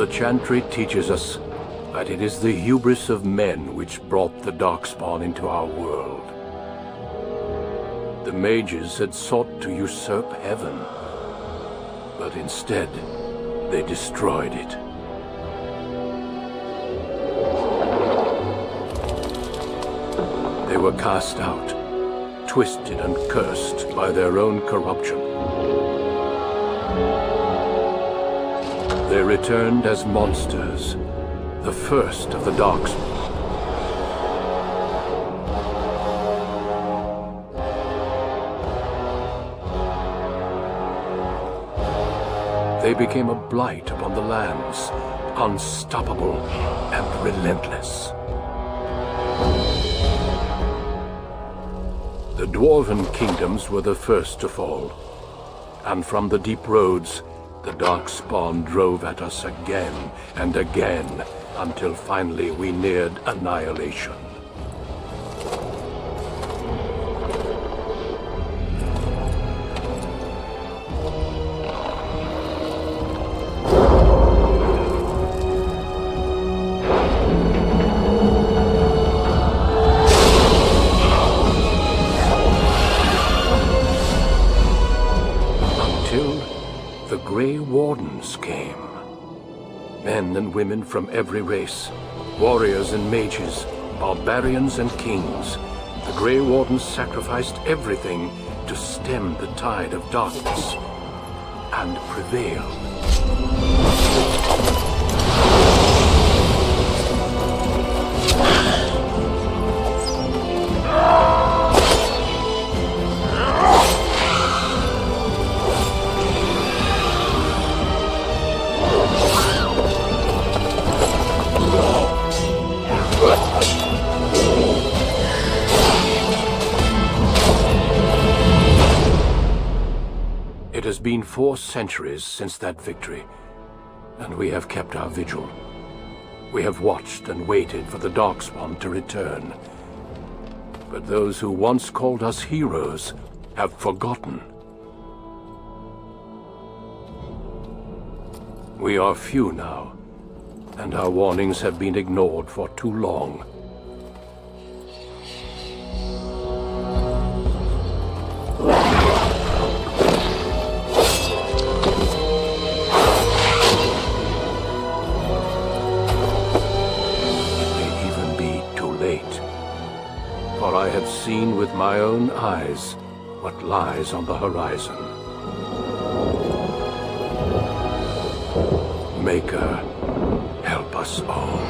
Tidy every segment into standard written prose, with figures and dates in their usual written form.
The Chantry teaches us that it is the hubris of men which brought the Darkspawn into our world. The mages had sought to usurp heaven, but instead, they destroyed it. They were cast out, twisted and cursed by their own corruption. They returned as monsters, the first of the Darkspawn. They became a blight upon the lands, unstoppable and relentless. The Dwarven kingdoms were the first to fall, and from the deep roads, the Darkspawn drove at us again and again, until finally we neared annihilation. The Grey Wardens came. Men and women from every race, warriors and mages, barbarians and kings. The Grey Wardens sacrificed everything to stem the tide of darkness and prevail. It has been 4 centuries since that victory, and we have kept our vigil. We have watched and waited for the Darkspawn to return. But those who once called us heroes have forgotten. We are few now, and our warnings have been ignored for too long. For I have seen with my own eyes what lies on the horizon. Maker, help us all.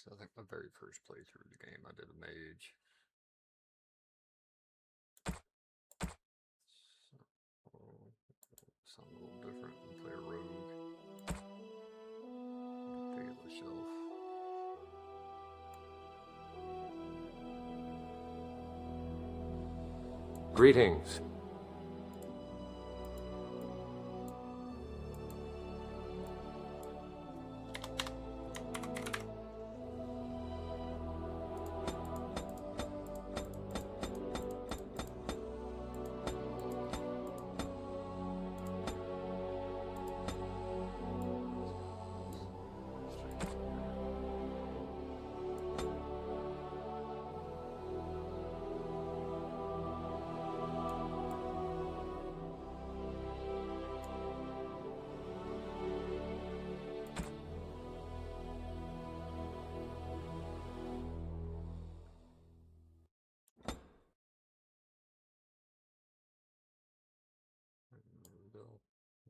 I think my very first playthrough of the game, I did a mage. So, something a little different and play a rogue. Pale shelf. Greetings.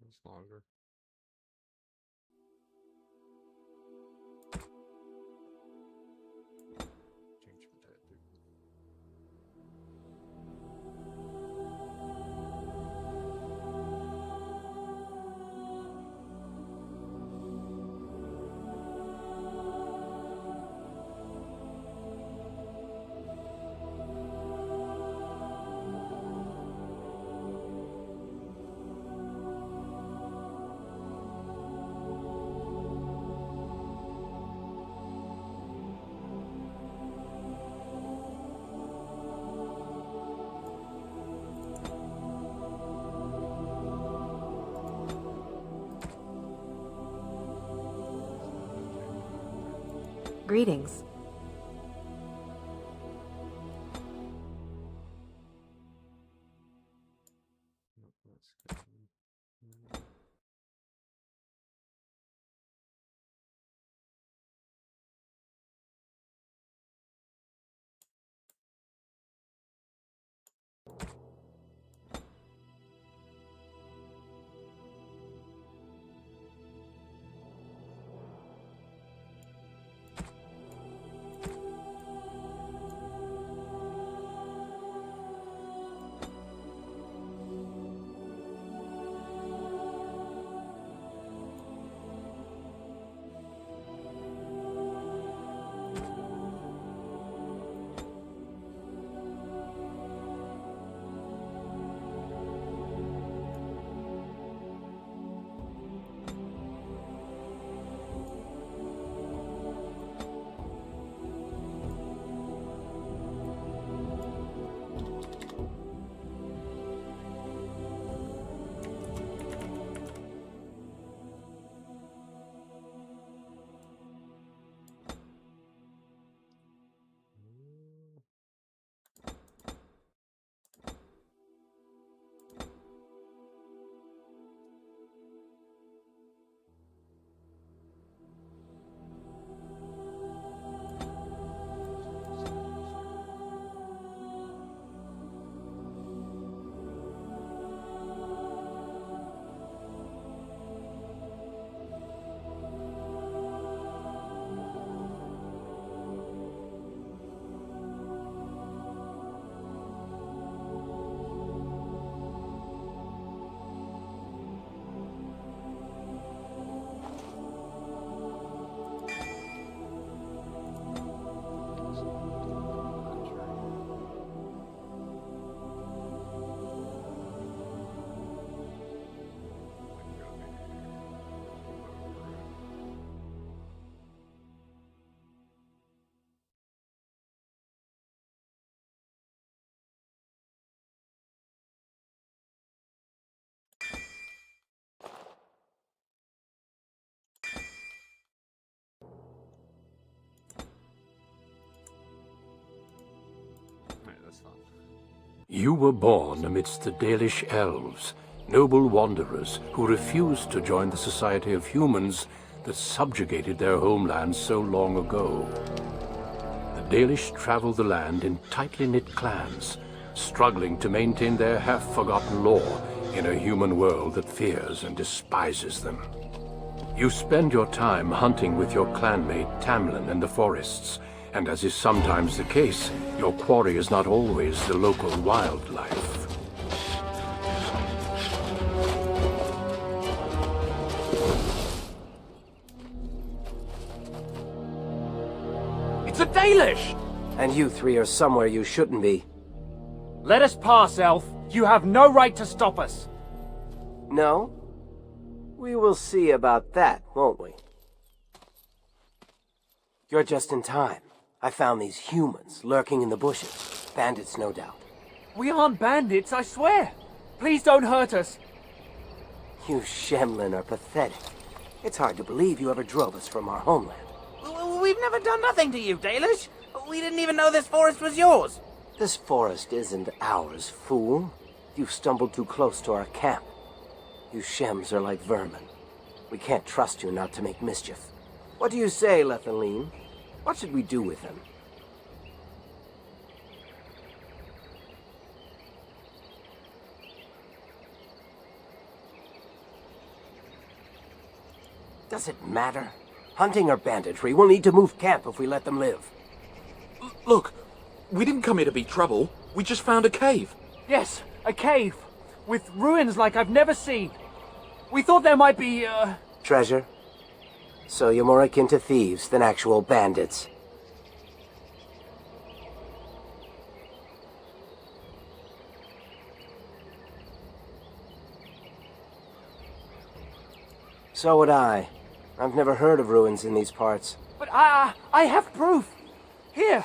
It's longer. Change my tattoo. Greetings. Nope, that's good. That's fine. You were born amidst the Dalish elves, noble wanderers who refused to join the society of humans that subjugated their homeland so long ago. The Dalish travel the land in tightly knit clans, struggling to maintain their half-forgotten lore in a human world that fears and despises them. You spend your time hunting with your clanmate Tamlin in the forests, and as is sometimes the case, your quarry is not always the local wildlife. It's a Dalish! And you three are somewhere you shouldn't be. Let us pass, Elf. You have no right to stop us. No? We will see about that, won't we? You're just in time. I found these humans lurking in the bushes. Bandits, no doubt. We aren't bandits, I swear. Please don't hurt us. You Shemlin are pathetic. It's hard to believe you ever drove us from our homeland. We've never done nothing to you, Dalish. We didn't even know this forest was yours. This forest isn't ours, fool. You've stumbled too close to our camp. You Shems are like vermin. We can't trust you not to make mischief. What do you say, Lethaline? What should we do with him? Does it matter? Hunting or banditry, we'll need to move camp if we let them live. Look, we didn't come here to be trouble. We just found a cave. Yes, a cave. With ruins like I've never seen. We thought there might be, Treasure? So you're more akin to thieves than actual bandits. So would I. I've never heard of ruins in these parts. But I have proof. Here,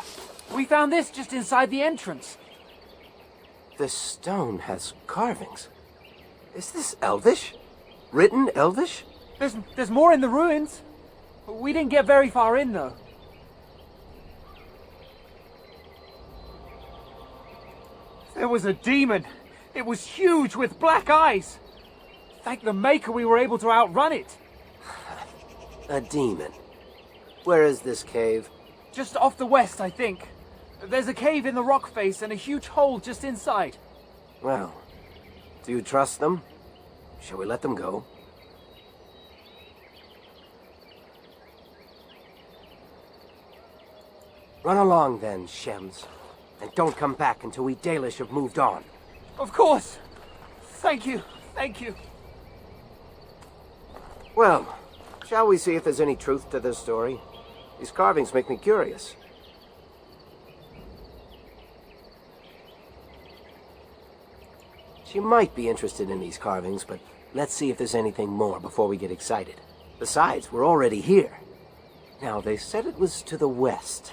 we found this just inside the entrance. This stone has carvings. Is this Elvish? Written Elvish? There's more in the ruins. We didn't get very far in, though. There was a demon. It was huge with black eyes. Thank the Maker we were able to outrun it. A demon. Where is this cave? Just off the west, I think. There's a cave in the rock face and a huge hole just inside. Well, do you trust them? Shall we let them go? Run along then, Shems. And don't come back until we Dalish have moved on. Of course. Thank you. Thank you. Well, shall we see if there's any truth to this story? These carvings make me curious. She might be interested in these carvings, but let's see if there's anything more before we get excited. Besides, we're already here. Now, they said it was to the west.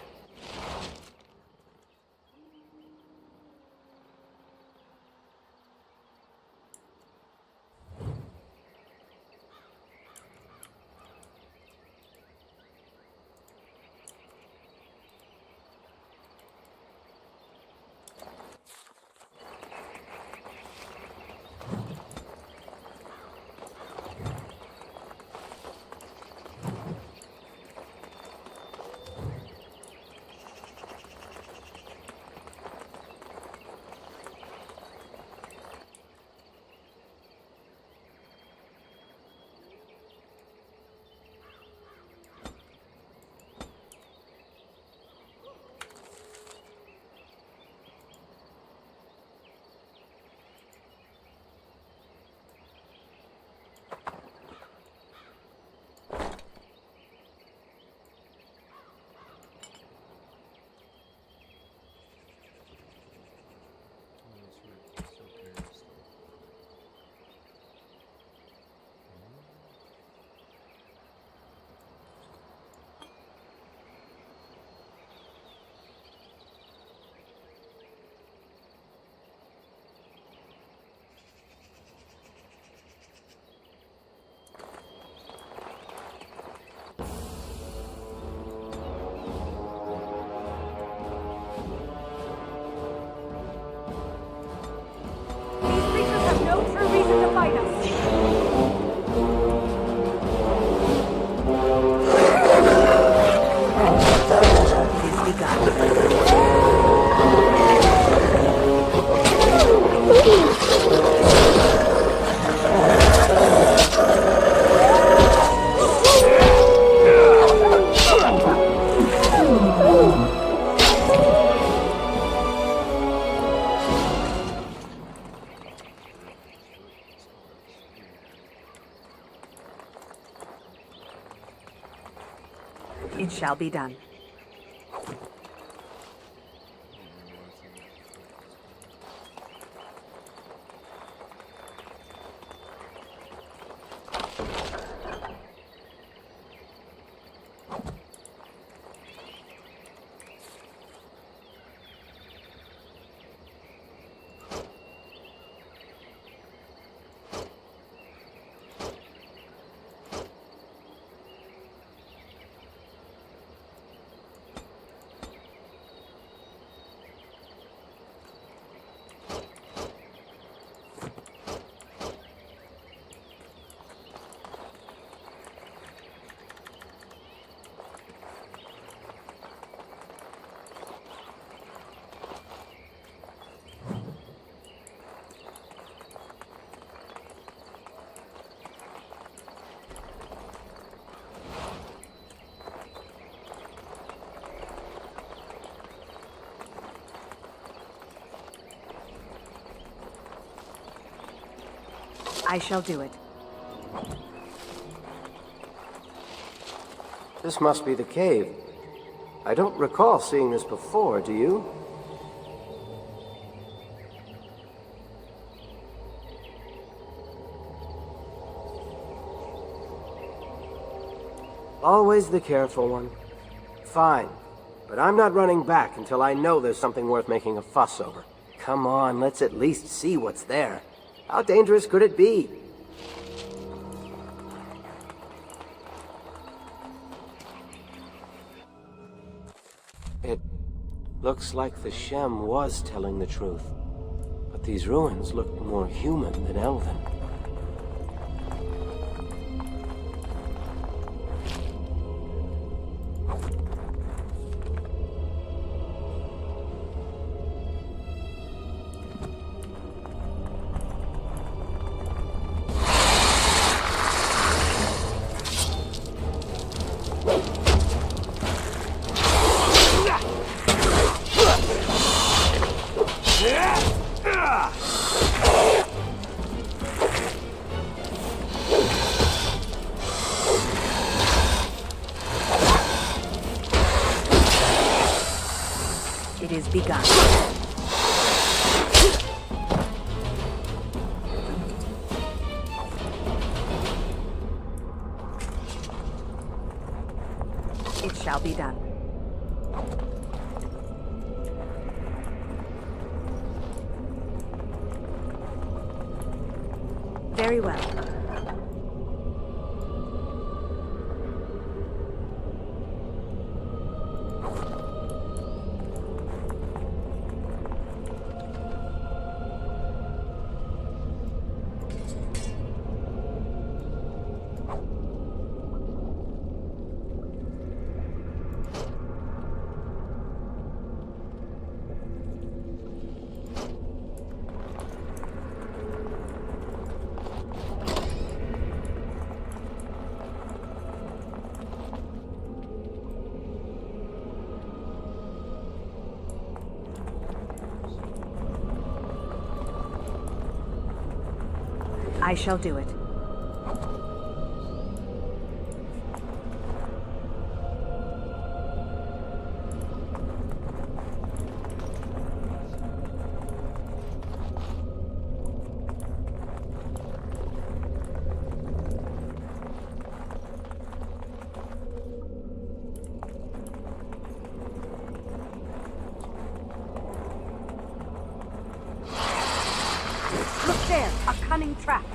shall be done. I shall do it. This must be the cave. I don't recall seeing this before, do you? Always the careful one. Fine, but I'm not running back until I know there's something worth making a fuss over. Come on, let's at least see what's there. How dangerous could it be? It looks like the Shem was telling the truth. But these ruins look more human than elven. It is begun. It shall be done. Very well. I shall do it. Look there, a cunning trap.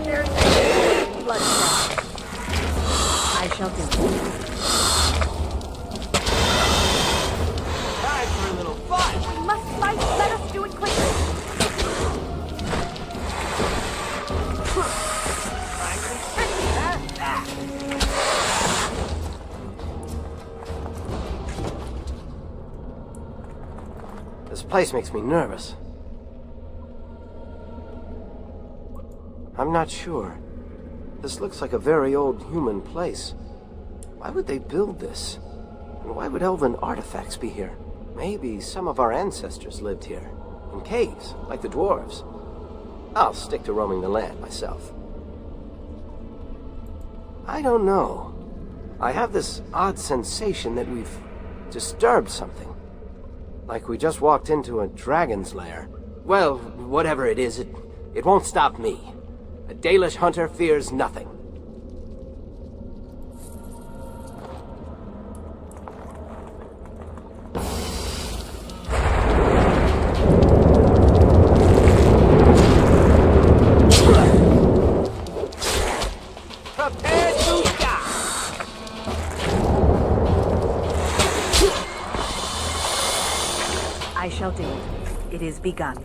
There's bloodshed. I shall do it. Time for a little fun. We must fight. Let us do it quickly. This place makes me nervous. I'm not sure. This looks like a very old human place. Why would they build this? And why would elven artifacts be here? Maybe some of our ancestors lived here. In caves, like the dwarves. I'll stick to roaming the land myself. I don't know. I have this odd sensation that we've disturbed something. Like we just walked into a dragon's lair. Well, whatever it is, it won't stop me. A Dalish hunter fears nothing. Prepare to die! I shall do it. It is begun.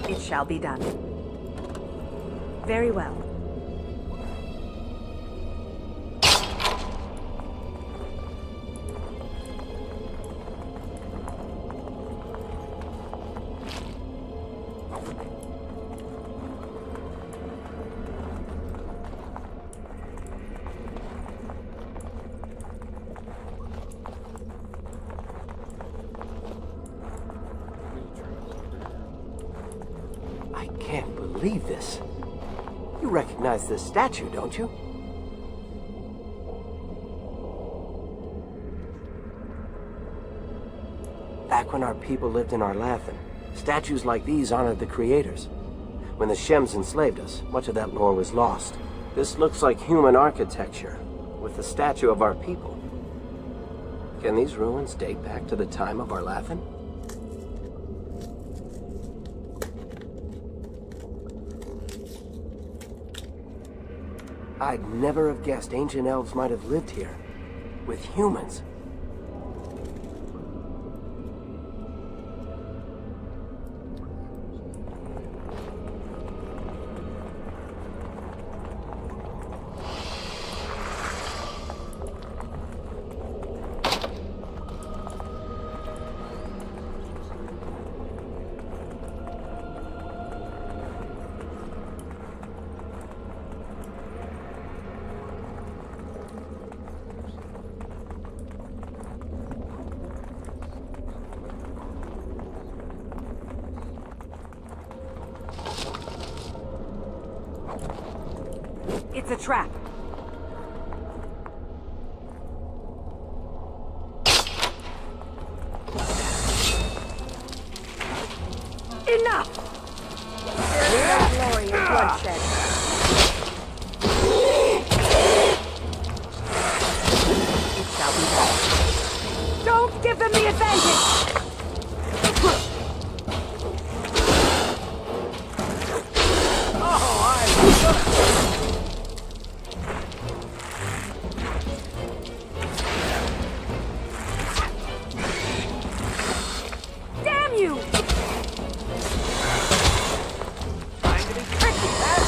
It shall be done. Very well. I can't believe this. You recognize this statue, don't you? Back when our people lived in Arlathan, statues like these honored the creators. When the Shems enslaved us, much of that lore was lost. This looks like human architecture, with the statue of our people. Can these ruins date back to the time of Arlathan? I'd never have guessed ancient elves might have lived here, with humans. It's a trap. Enough! There is no glory in bloodshed. It shall be done. Don't give them the advantage! Damn you! Trying to be tricky, huh?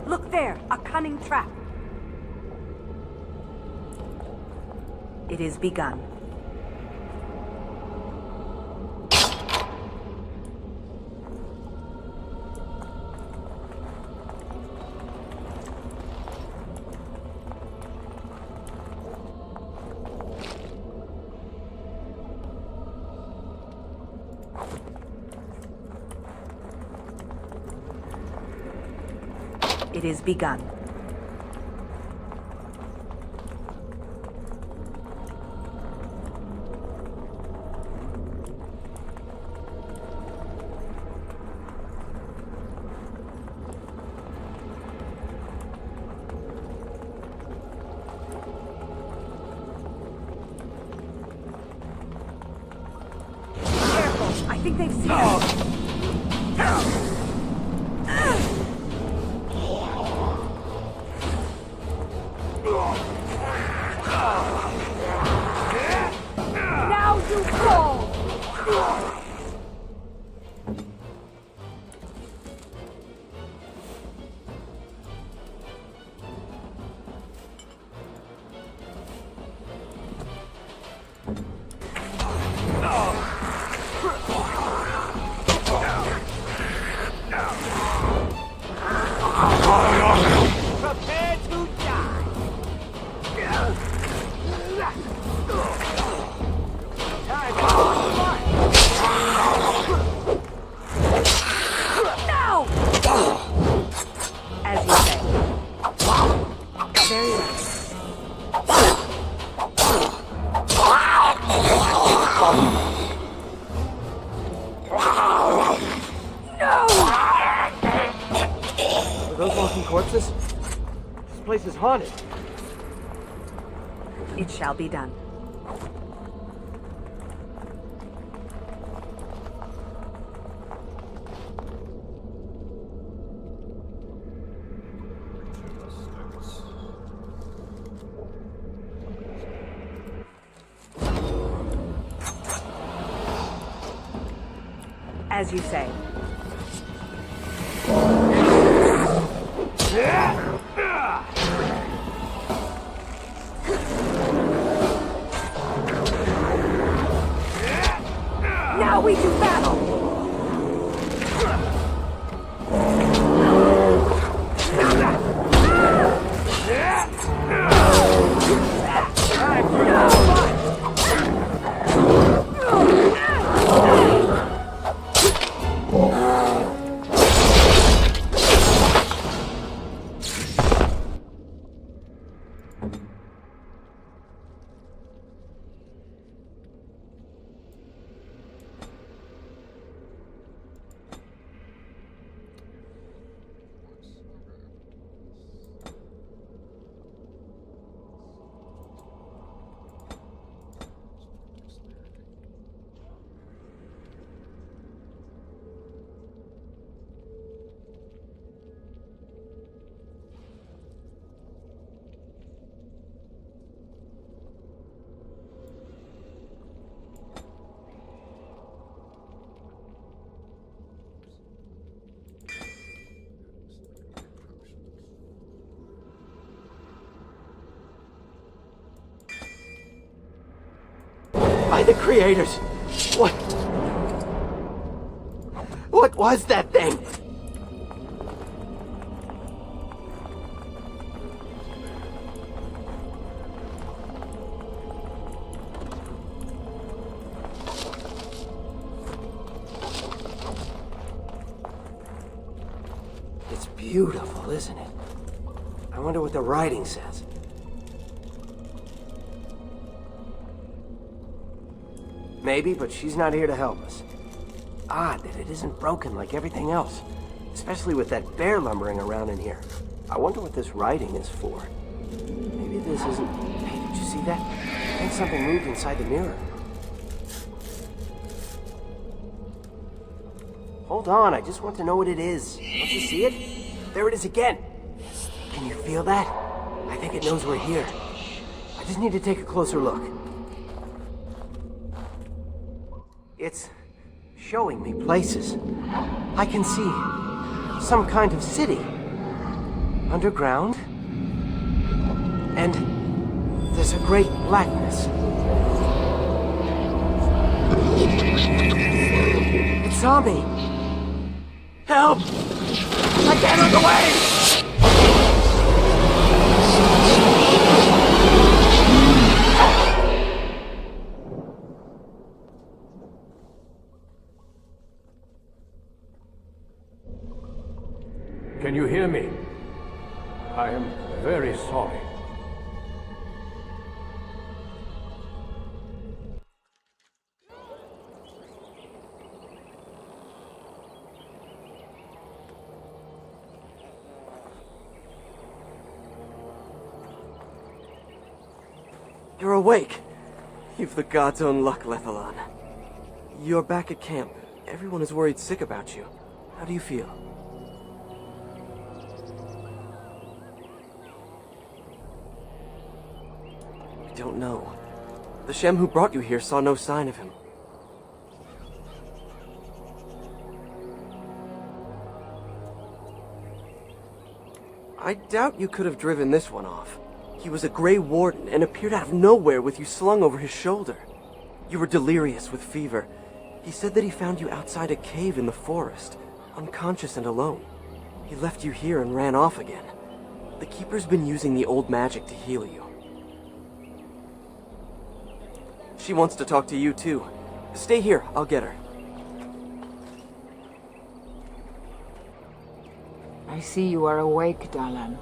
Look there, a cunning trap. It is begun. It is begun. Careful! I think they've seen us. corpses? This place is haunted. It shall be done. As you say. Now we do battle! By the creators! What was that thing? It's beautiful, isn't it? I wonder what the writing says. Maybe, but she's not here to help us. Odd that it isn't broken like everything else. Especially with that bear lumbering around in here. I wonder what this writing is for. Maybe this isn't... Hey, did you see that? I think something moved inside the mirror. Hold on, I just want to know what it is. Don't you see it? There it is again. Can you feel that? I think it knows we're here. I just need to take a closer look. It's showing me places. I can see some kind of city. Underground. And there's a great blackness. It's on me. Help! I can't look away! Can you hear me? I am very sorry. You're awake. You've the god's own luck, Lethalon. You're back at camp. Everyone is worried sick about you. How do you feel? I don't know. The Shem who brought you here saw no sign of him. I doubt you could have driven this one off. He was a Grey Warden and appeared out of nowhere with you slung over his shoulder. You were delirious with fever. He said that he found you outside a cave in the forest, unconscious and alone. He left you here and ran off again. The Keeper's been using the old magic to heal you. She wants to talk to you too. Stay here, I'll get her. I see you are awake, Dalan.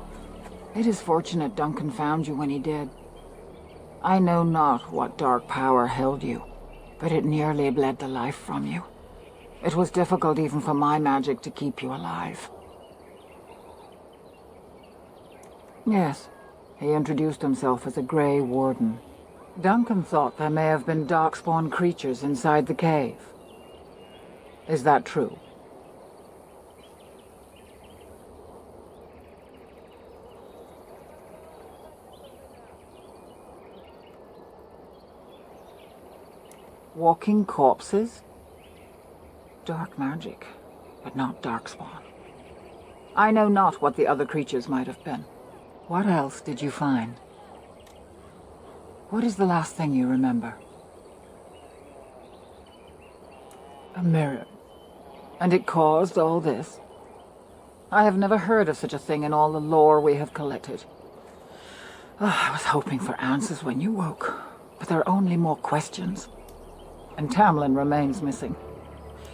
It is fortunate Duncan found you when he did. I know not what dark power held you, but it nearly bled the life from you. It was difficult even for my magic to keep you alive. Yes. He introduced himself as a Grey Warden. Duncan thought there may have been darkspawn creatures inside the cave. Is that true? Walking corpses? Dark magic, but not darkspawn. I know not what the other creatures might have been. What else did you find? What is the last thing you remember? A mirror. And it caused all this? I have never heard of such a thing in all the lore we have collected. I was hoping for answers when you woke, but there are only more questions. And Tamlin remains missing.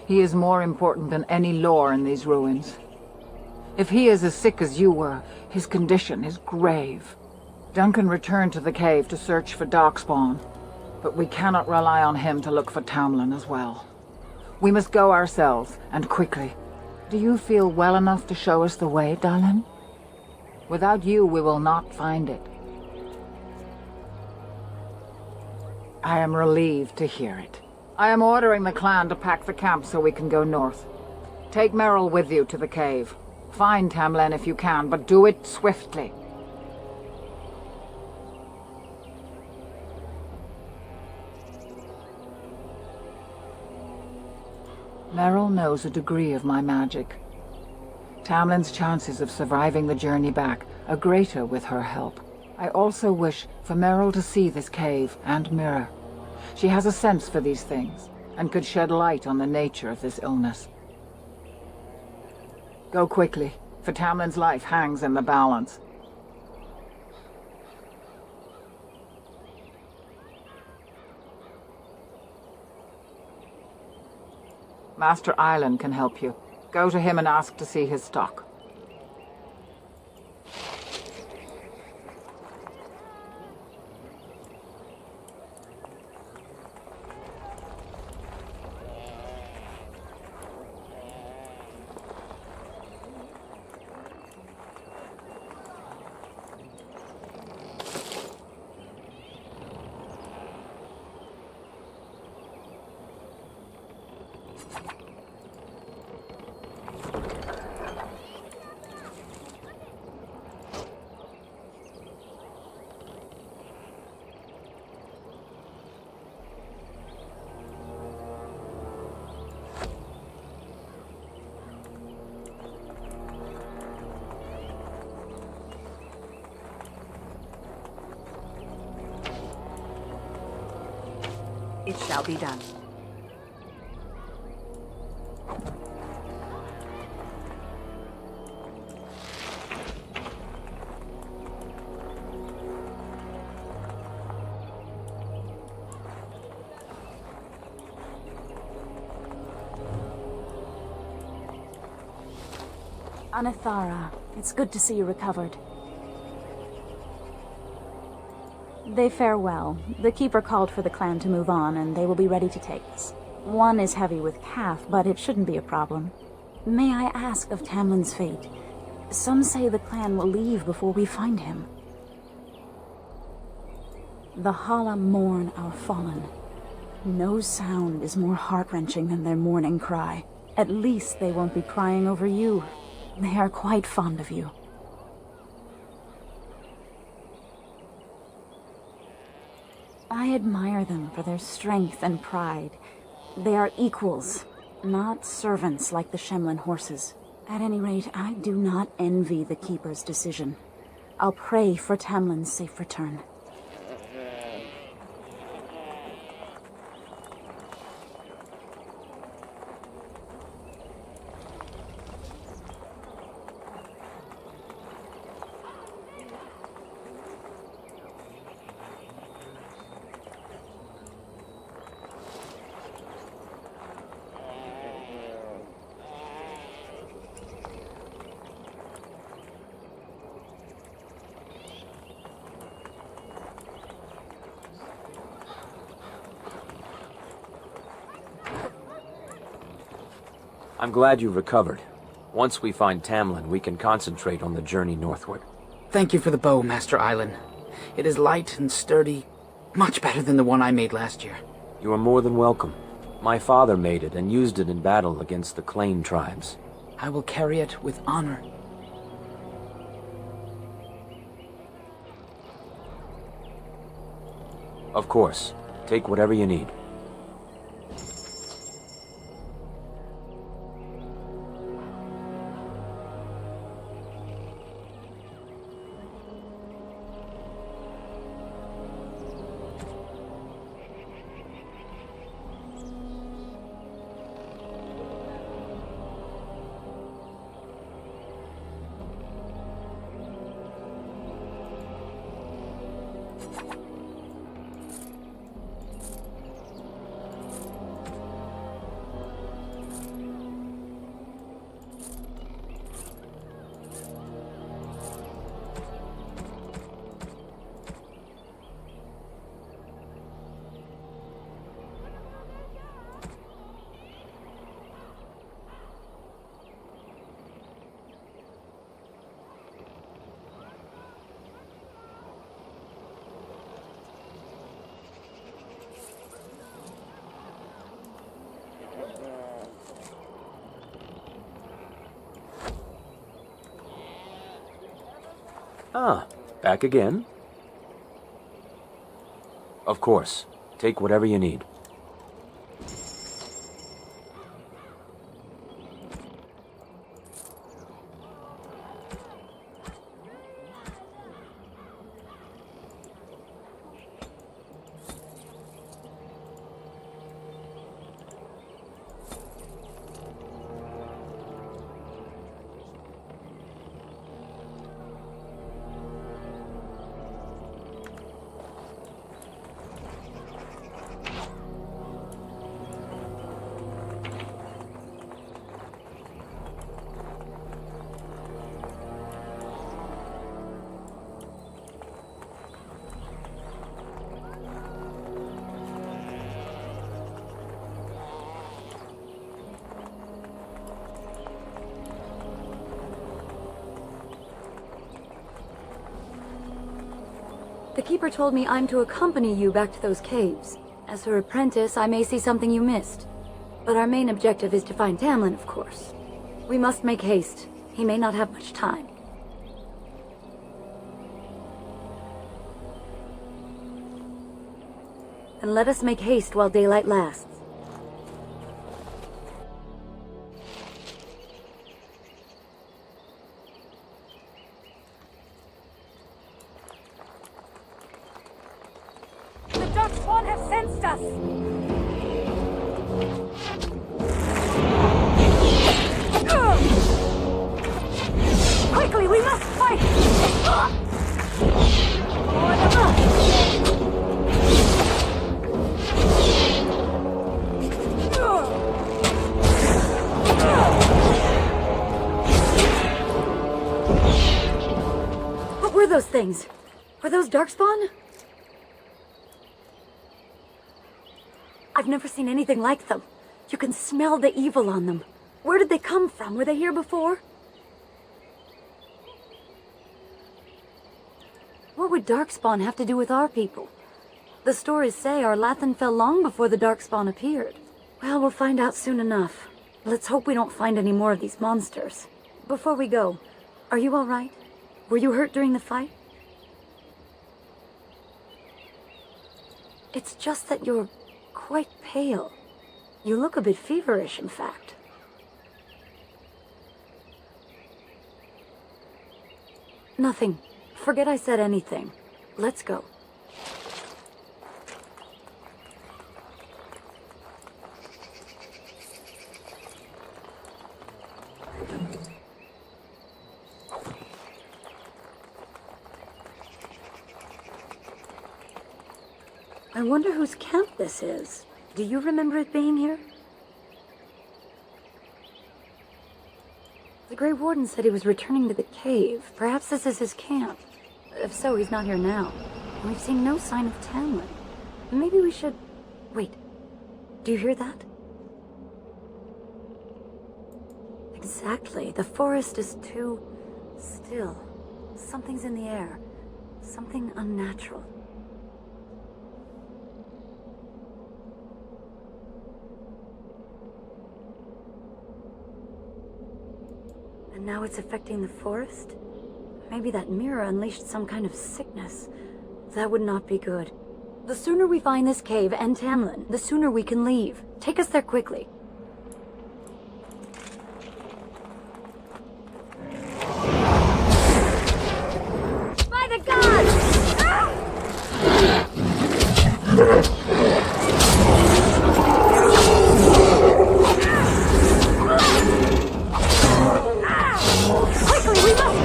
He is more important than any lore in these ruins. If he is as sick as you were, his condition is grave. Duncan returned to the cave to search for Darkspawn, but we cannot rely on him to look for Tamlin as well. We must go ourselves, and quickly. Do you feel well enough to show us the way, Dallin? Without you, we will not find it. I am relieved to hear it. I am ordering the clan to pack the camp so we can go north. Take Merrill with you to the cave. Find Tamlin if you can, but do it swiftly. Merrill knows a degree of my magic. Tamlin's chances of surviving the journey back are greater with her help. I also wish for Merrill to see this cave and mirror. She has a sense for these things, and could shed light on the nature of this illness. Go quickly, for Tamlin's life hangs in the balance. Master Island can help you. Go to him and ask to see his stock. It shall be done. Anithara, it's good to see you recovered. They fare well. The Keeper called for the clan to move on, and they will be ready to take us. One is heavy with calf, but it shouldn't be a problem. May I ask of Tamlin's fate? Some say the clan will leave before we find him. The Hala mourn our fallen. No sound is more heart-wrenching than their mourning cry. At least they won't be crying over you. They are quite fond of you. I admire them for their strength and pride. They are equals, not servants like the Shemlin horses. At any rate, I do not envy the Keeper's decision. I'll pray for Tamlin's safe return. I'm glad you've recovered. Once we find Tamlin, we can concentrate on the journey northward. Thank you for the bow, Master Island. It is light and sturdy, much better than the one I made last year. You are more than welcome. My father made it and used it in battle against the Clane tribes. I will carry it with honor. Of course. Take whatever you need. Ah, back again? Of course. Take whatever you need. The Keeper told me I'm to accompany you back to those caves. As her apprentice, I may see something you missed. But our main objective is to find Tamlin, of course. We must make haste. He may not have much time. And let us make haste while daylight lasts. The Darkspawn have sensed us! Quickly, we must fight! For the What were those things? Were those Darkspawn? I've never seen anything like them. You can smell the evil on them. Where did they come from? Were they here before? What would Darkspawn have to do with our people? The stories say our Lathan fell long before the Darkspawn appeared. Well, we'll find out soon enough. Let's hope we don't find any more of these monsters. Before we go, are you all right? Were you hurt during the fight? It's just that you're quite pale. You look a bit feverish, in fact. Nothing. Forget I said anything. Let's go. I wonder whose camp this is. Do you remember it being here? The Grey Warden said he was returning to the cave. Perhaps this is his camp. If so, he's not here now. And we've seen no sign of Tamlin. Maybe we should... Wait. Do you hear that? Exactly. The forest is too... still. Something's in the air. Something unnatural. And now it's affecting the forest? Maybe that mirror unleashed some kind of sickness. That would not be good. The sooner we find this cave and Tamlin, the sooner we can leave. Take us there quickly. By the gods! Quickly, we must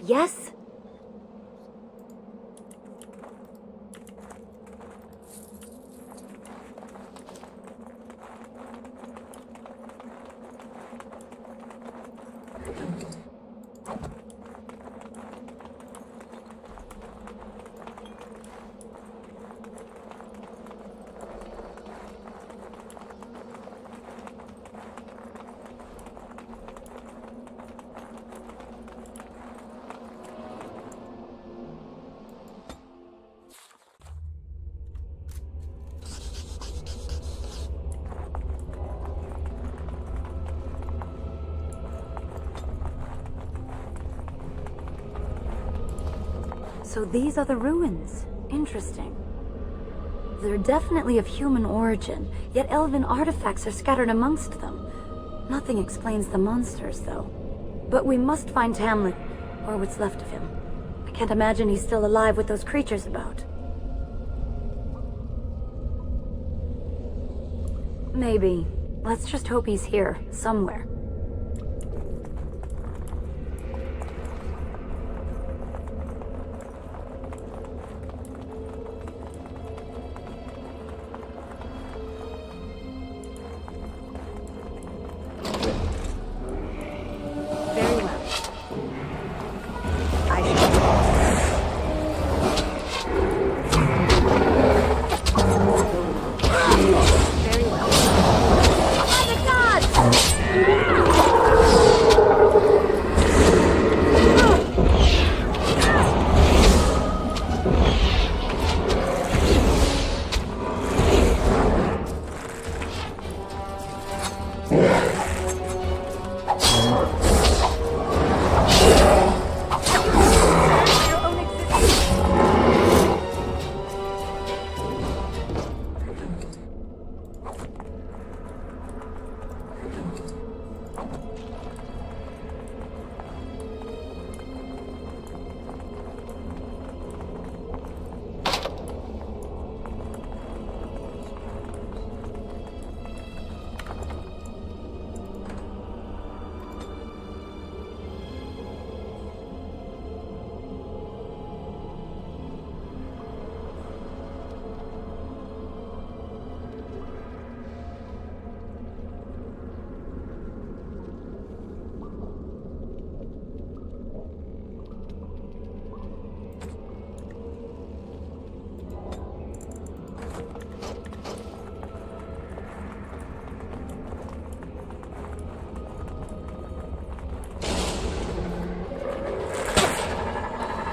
Yes? So these are the ruins. Interesting. They're definitely of human origin, yet elven artifacts are scattered amongst them. Nothing explains the monsters, though. But we must find Tamlin, or what's left of him. I can't imagine he's still alive with those creatures about. Maybe. Let's just hope he's here, somewhere.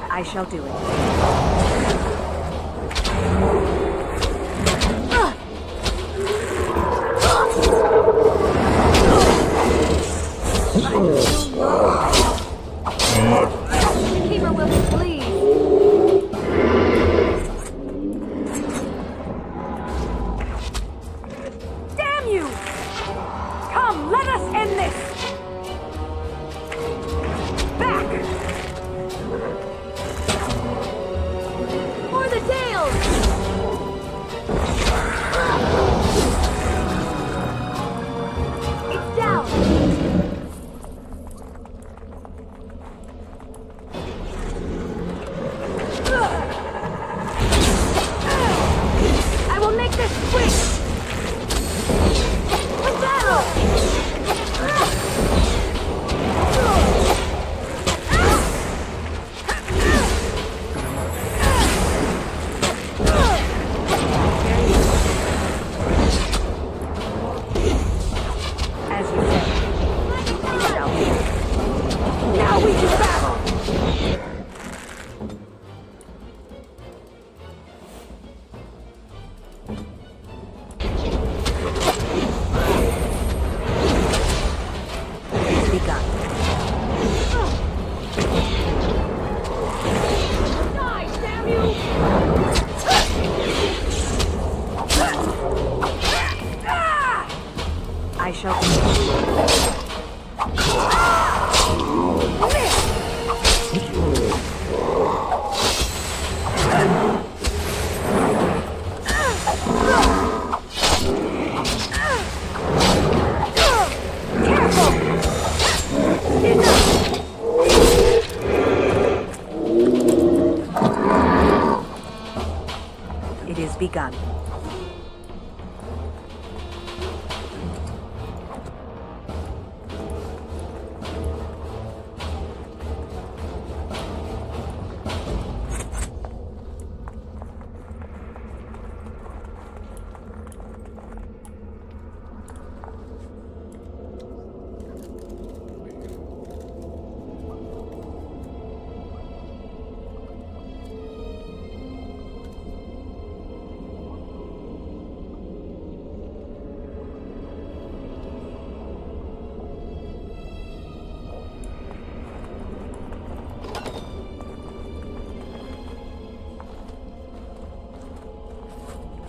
I shall do it. The keeper will be pleased. Damn you! Come, let us end this! Back! For the Dales! It's down! shall continue. It is begun.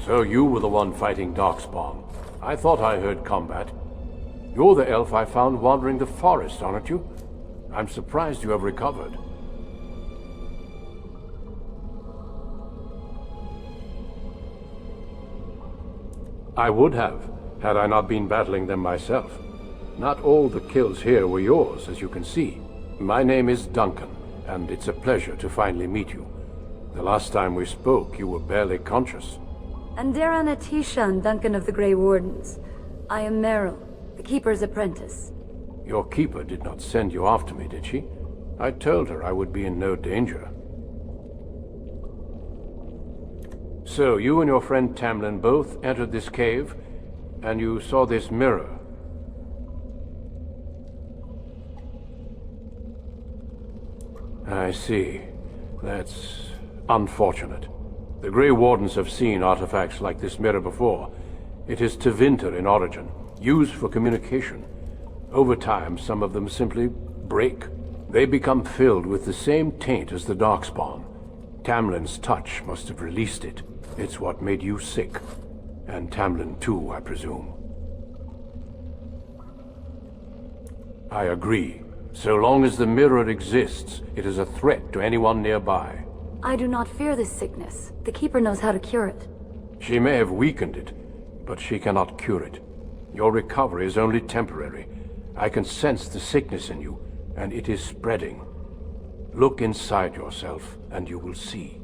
So you were the one fighting Darkspawn. I thought I heard combat. You're the elf I found wandering the forest, aren't you? I'm surprised you have recovered. I would have, had I not been battling them myself. Not all the kills here were yours, as you can see. My name is Duncan, and it's a pleasure to finally meet you. The last time we spoke, you were barely conscious. Andera Natishan, Duncan of the Grey Wardens. I am Meryl, the Keeper's apprentice. Your Keeper did not send you after me, did she? I told her I would be in no danger. So, you and your friend Tamlin both entered this cave, and you saw this mirror. I see. That's unfortunate. The Grey Wardens have seen artifacts like this mirror before. It is Tevinter in origin, used for communication. Over time, some of them simply break. They become filled with the same taint as the Darkspawn. Tamlin's touch must have released it. It's what made you sick. And Tamlin too, I presume. I agree. So long as the mirror exists, it is a threat to anyone nearby. I do not fear this sickness. The Keeper knows how to cure it. She may have weakened it, but she cannot cure it. Your recovery is only temporary. I can sense the sickness in you, and it is spreading. Look inside yourself, and you will see.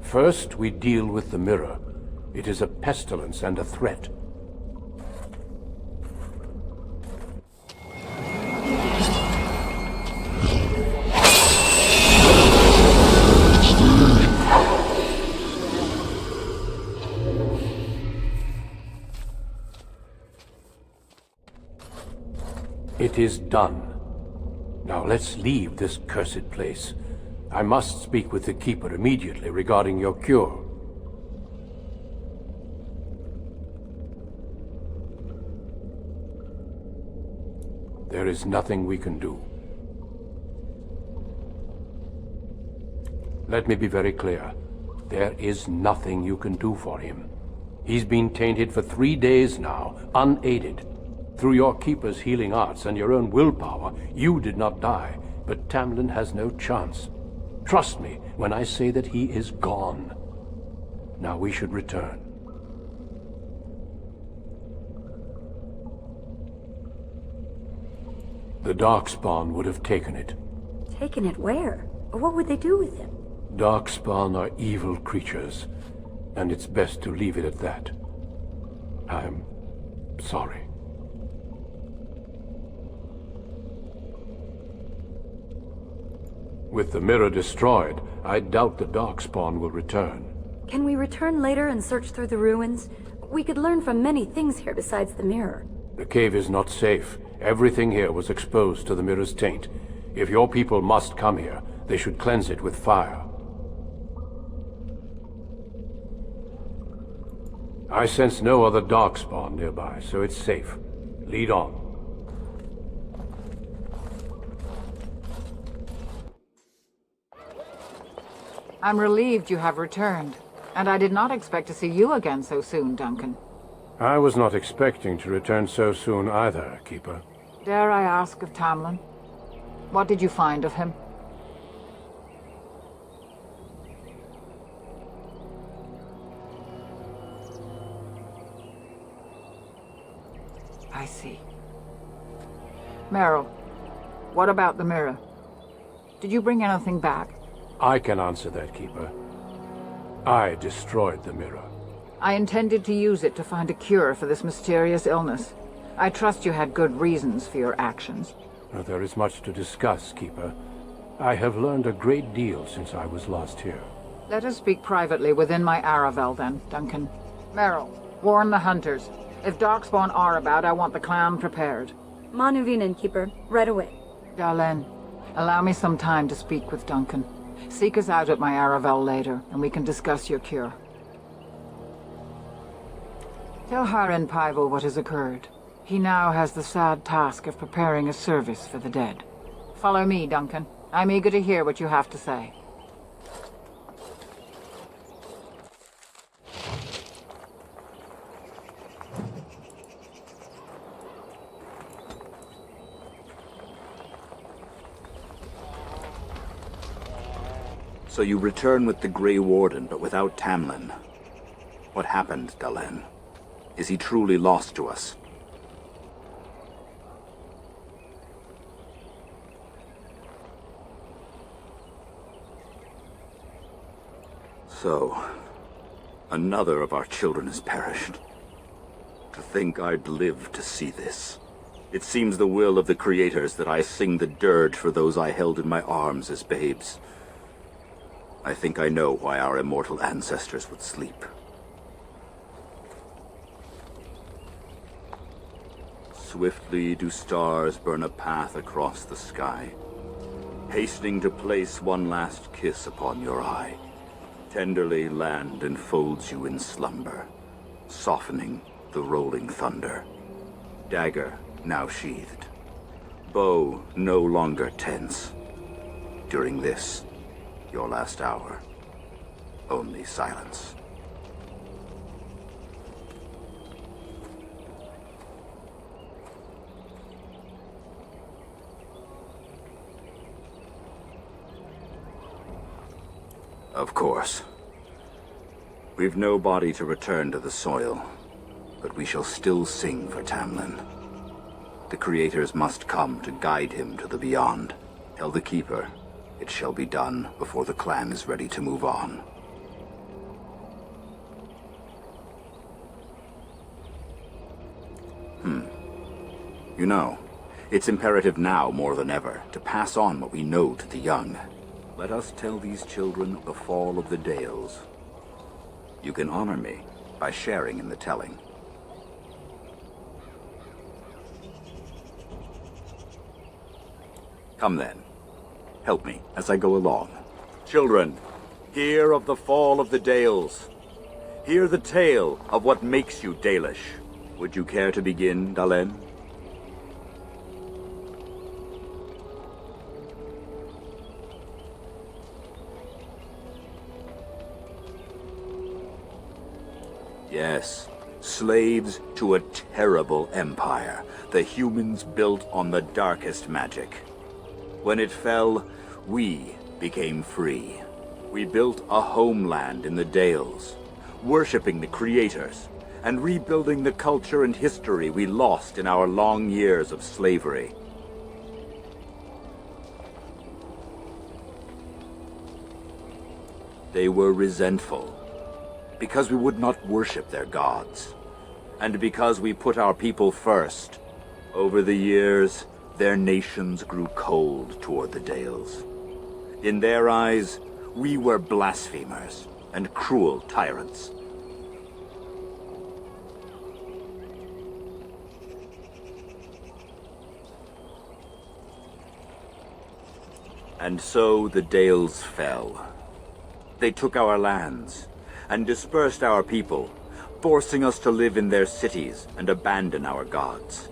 First, we deal with the mirror. It is a pestilence and a threat. It is done. Now let's leave this cursed place. I must speak with the Keeper immediately regarding your cure. There is nothing we can do. Let me be very clear. There is nothing you can do for him. He's been tainted for 3 days now, unaided. Through your Keeper's healing arts and your own willpower, you did not die, but Tamlin has no chance. Trust me when I say that he is gone. Now we should return. The Darkspawn would have taken it. Taken it where? Or what would they do with him? Darkspawn are evil creatures, and it's best to leave it at that. I'm sorry. With the mirror destroyed, I doubt the Darkspawn will return. Can we return later and search through the ruins? We could learn from many things here besides the mirror. The cave is not safe. Everything here was exposed to the mirror's taint. If your people must come here, they should cleanse it with fire. I sense no other Darkspawn nearby, so it's safe. Lead on. I'm relieved you have returned, and I did not expect to see you again so soon, Duncan. I was not expecting to return so soon either, Keeper. Dare I ask of Tamlin? What did you find of him? I see. Merrill, what about the mirror? Did you bring anything back? I can answer that, Keeper. I destroyed the mirror. I intended to use it to find a cure for this mysterious illness. I trust you had good reasons for your actions. Well, there is much to discuss, Keeper. I have learned a great deal since I was last here. Let us speak privately within my Aravel, then, Duncan. Merrill, warn the hunters. If Darkspawn are about, I want the clan prepared. Manuvinen, Keeper. Right away. Dalen, allow me some time to speak with Duncan. Seek us out at my Aravel later, and we can discuss your cure. Tell Harin Paival what has occurred. He now has the sad task of preparing a service for the dead. Follow me, Duncan. I'm eager to hear what you have to say. So you return with the Grey Warden, but without Tamlin. What happened, Dalen? Is he truly lost to us? So, another of our children has perished. To think I'd live to see this. It seems the will of the Creators that I sing the dirge for those I held in my arms as babes. I think I know why our immortal ancestors would sleep. Swiftly do stars burn a path across the sky, hastening to place one last kiss upon your eye. Tenderly land enfolds you in slumber, softening the rolling thunder. Dagger now sheathed, bow no longer tense. During this, your last hour, only silence. Of course. We've no body to return to the soil, but we shall still sing for Tamlin. The Creators must come to guide him to the beyond. Tell the Keeper, it shall be done before the clan is ready to move on. You know, it's imperative now more than ever to pass on what we know to the young. Let us tell these children the fall of the Dales. You can honor me by sharing in the telling. Come then. Help me as I go along. Children, hear of the fall of the Dales. Hear the tale of what makes you Dalish. Would you care to begin, Dalen? Yes, slaves to a terrible empire, the humans built on the darkest magic. When it fell, we became free. We built a homeland in the Dales, worshipping the Creators, and rebuilding the culture and history we lost in our long years of slavery. They were resentful, because we would not worship their gods, and because we put our people first. Over the years, their nations grew cold toward the Dales. In their eyes, we were blasphemers and cruel tyrants. And so the Dales fell. They took our lands and dispersed our people, forcing us to live in their cities and abandon our gods.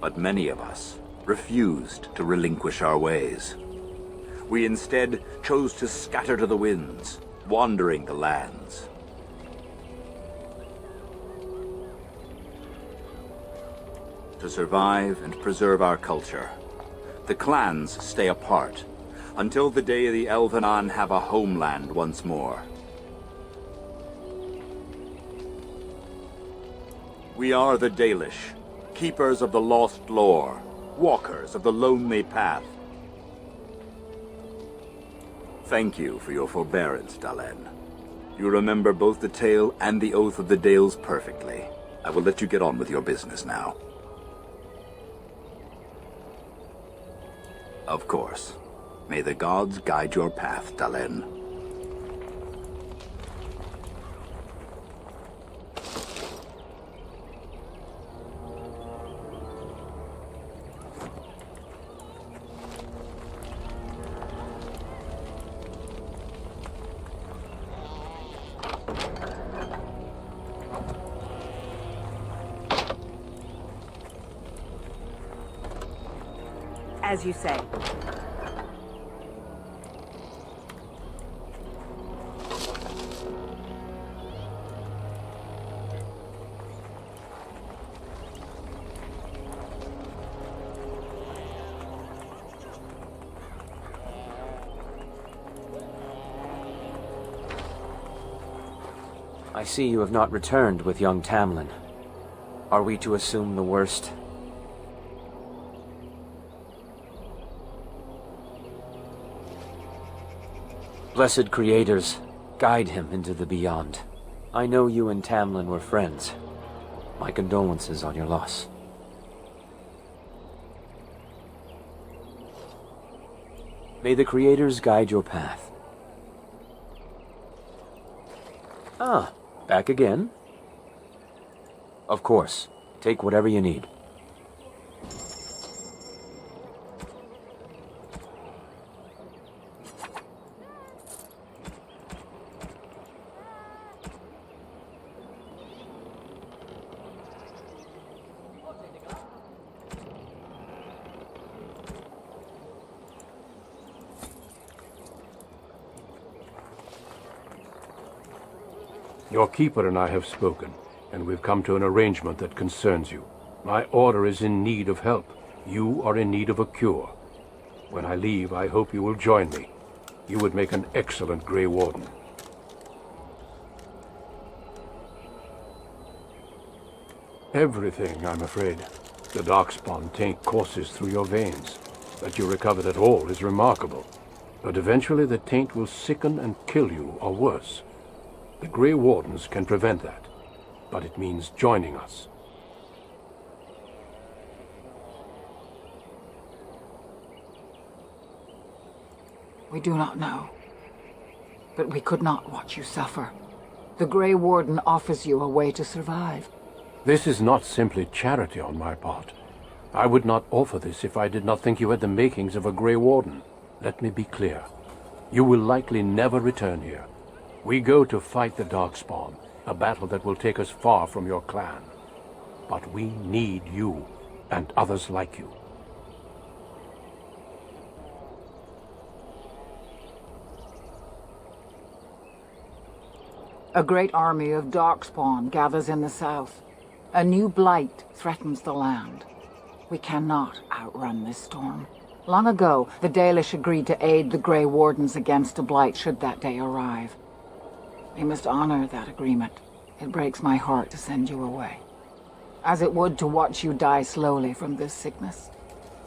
But many of us refused to relinquish our ways. We instead chose to scatter to the winds, wandering the lands. To survive and preserve our culture, the clans stay apart, until the day the Elvenan have a homeland once more. We are the Dalish, keepers of the lost lore, walkers of the lonely path. Thank you for your forbearance, Dalen. You remember both the tale and the Oath of the Dales perfectly. I will let you get on with your business now. Of course. May the gods guide your path, Dalen. As you say. I see you have not returned with young Tamlin. Are we to assume the worst? Blessed creators, guide him into the beyond. I know you and Tamlin were friends. My condolences on your loss. May the creators guide your path. Ah, back again? Of course. Take whatever you need. Your keeper and I have spoken, and we've come to an arrangement that concerns you. My order is in need of help. You are in need of a cure. When I leave, I hope you will join me. You would make an excellent Grey Warden. Everything, I'm afraid. The Darkspawn taint courses through your veins. That you recovered at all is remarkable. But eventually the taint will sicken and kill you, or worse. The Grey Wardens can prevent that, but it means joining us. We do not know, but we could not watch you suffer. The Grey Warden offers you a way to survive. This is not simply charity on my part. I would not offer this if I did not think you had the makings of a Grey Warden. Let me be clear. You will likely never return here. We go to fight the Darkspawn, a battle that will take us far from your clan. But we need you, and others like you. A great army of Darkspawn gathers in the south. A new blight threatens the land. We cannot outrun this storm. Long ago, the Dalish agreed to aid the Grey Wardens against a blight should that day arrive. We must honor that agreement. It breaks my heart to send you away, as it would to watch you die slowly from this sickness.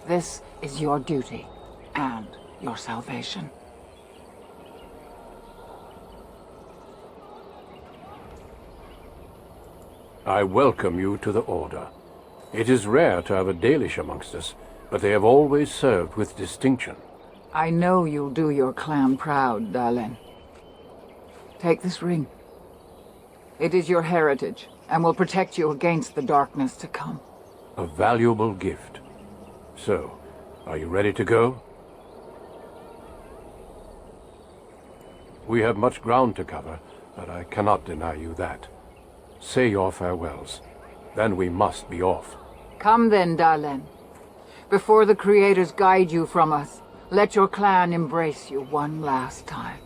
This is your duty and your salvation. I welcome you to the Order. It is rare to have a Dalish amongst us, but they have always served with distinction. I know you'll do your clan proud, Dalen. Take this ring. It is your heritage, and will protect you against the darkness to come. A valuable gift. So, are you ready to go? We have much ground to cover, but I cannot deny you that. Say your farewells. Then we must be off. Come then, Dalen. Before the creators guide you from us, Let your clan embrace you one last time.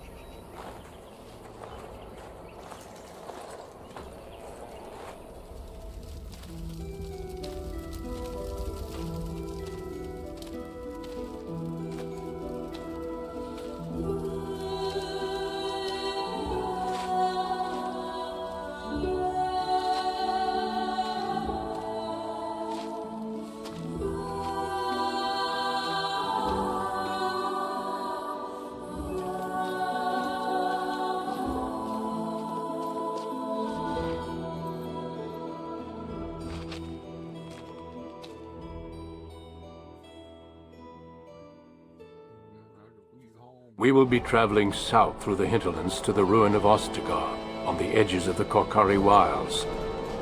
We will be traveling south through the hinterlands to the ruin of Ostagar, on the edges of the Korcari Wilds.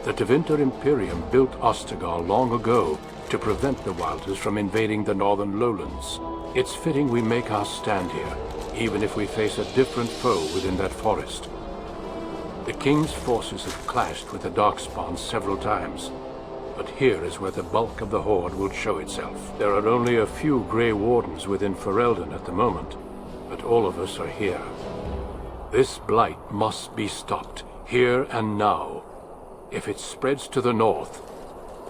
The Tevinter Imperium built Ostagar long ago to prevent the Wilders from invading the northern lowlands. It's fitting we make our stand here, even if we face a different foe within that forest. The King's forces have clashed with the Darkspawn several times, but here is where the bulk of the Horde will show itself. There are only a few Grey Wardens within Ferelden at the moment, but all of us are here. This blight must be stopped, here and now. If it spreads to the north,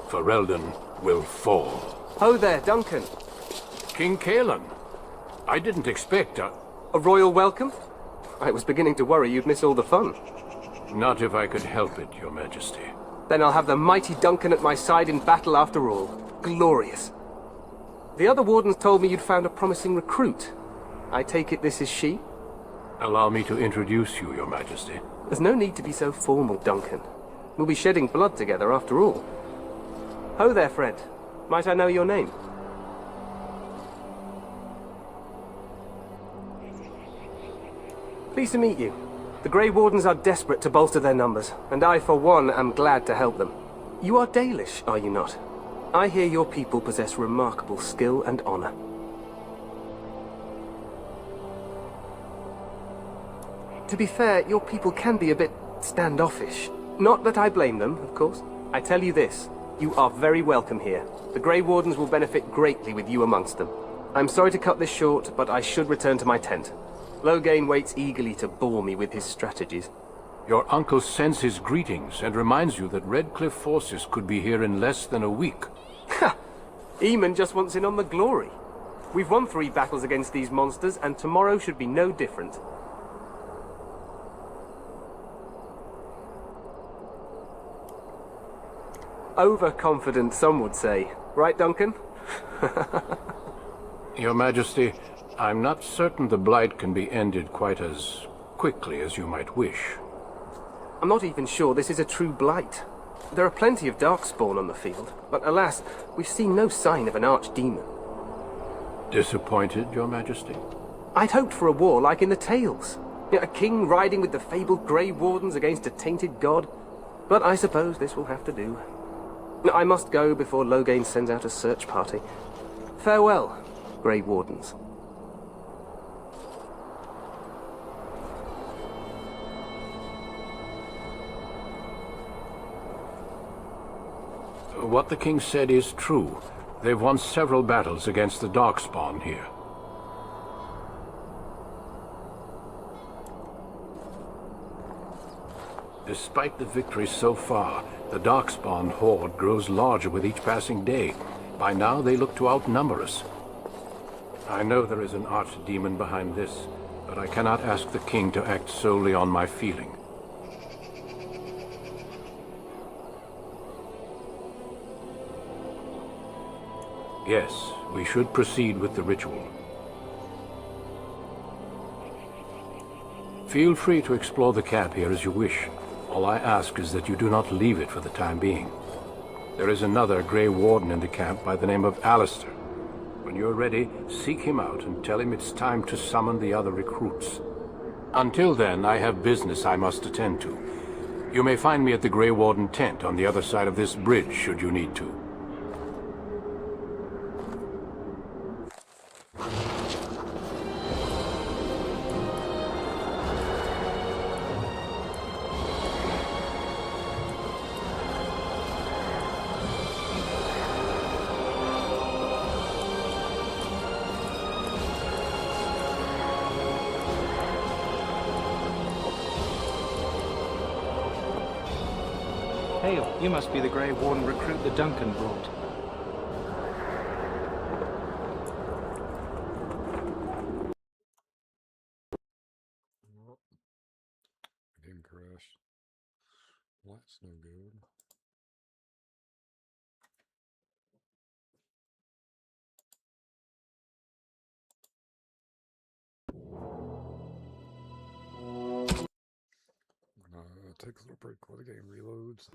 Ferelden will fall. Ho there, Duncan. King Cailan. I didn't expect a royal welcome? I was beginning to worry you'd miss all the fun. Not if I could help it, Your Majesty. Then I'll have the mighty Duncan at my side in battle after all. Glorious. The other wardens told me you'd found a promising recruit. I take it this is she? Allow me to introduce you, Your Majesty. There's no need to be so formal, Duncan. We'll be shedding blood together after all. Ho there, friend. Might I know your name? Pleased to meet you. The Grey Wardens are desperate to bolster their numbers, and I, for one, am glad to help them. You are Dalish, are you not? I hear your people possess remarkable skill and honor. To be fair, your people can be a bit standoffish. Not that I blame them, of course. I tell you this, you are very welcome here. The Grey Wardens will benefit greatly with you amongst them. I'm sorry to cut this short, but I should return to my tent. Loghain waits eagerly to bore me with his strategies. Your uncle sends his greetings and reminds you that Redcliffe forces could be here in less than a week. Ha! Eamon just wants in on the glory. We've won 3 battles against these monsters, and tomorrow should be no different. Overconfident, some would say. Right, Duncan? Your Majesty, I'm not certain the Blight can be ended quite as quickly as you might wish. I'm not even sure this is a true blight. There are plenty of Darkspawn on the field, but alas, we've seen no sign of an archdemon. Disappointed, Your Majesty? I'd hoped for a war like in the Tales. A king riding with the fabled Grey Wardens against a tainted god. But I suppose this will have to do. I must go before Loghain sends out a search party. Farewell, Grey Wardens. What the king said is true. They've won several battles against the Darkspawn here. Despite the victories so far, the Darkspawn horde grows larger with each passing day. By now, they look to outnumber us. I know there is an archdemon behind this, but I cannot ask the king to act solely on my feeling. Yes, we should proceed with the ritual. Feel free to explore the camp here as you wish. All I ask is that you do not leave it for the time being. There is another Grey Warden in the camp by the name of Alistair. When you're ready, seek him out and tell him it's time to summon the other recruits. Until then, I have business I must attend to. You may find me at the Grey Warden tent on the other side of this bridge, should you need to. Hail, you must be the Grey Warden recruit the Duncan brought. Oh, game crashed. Well, that's no good. It takes a little break while the game reloads.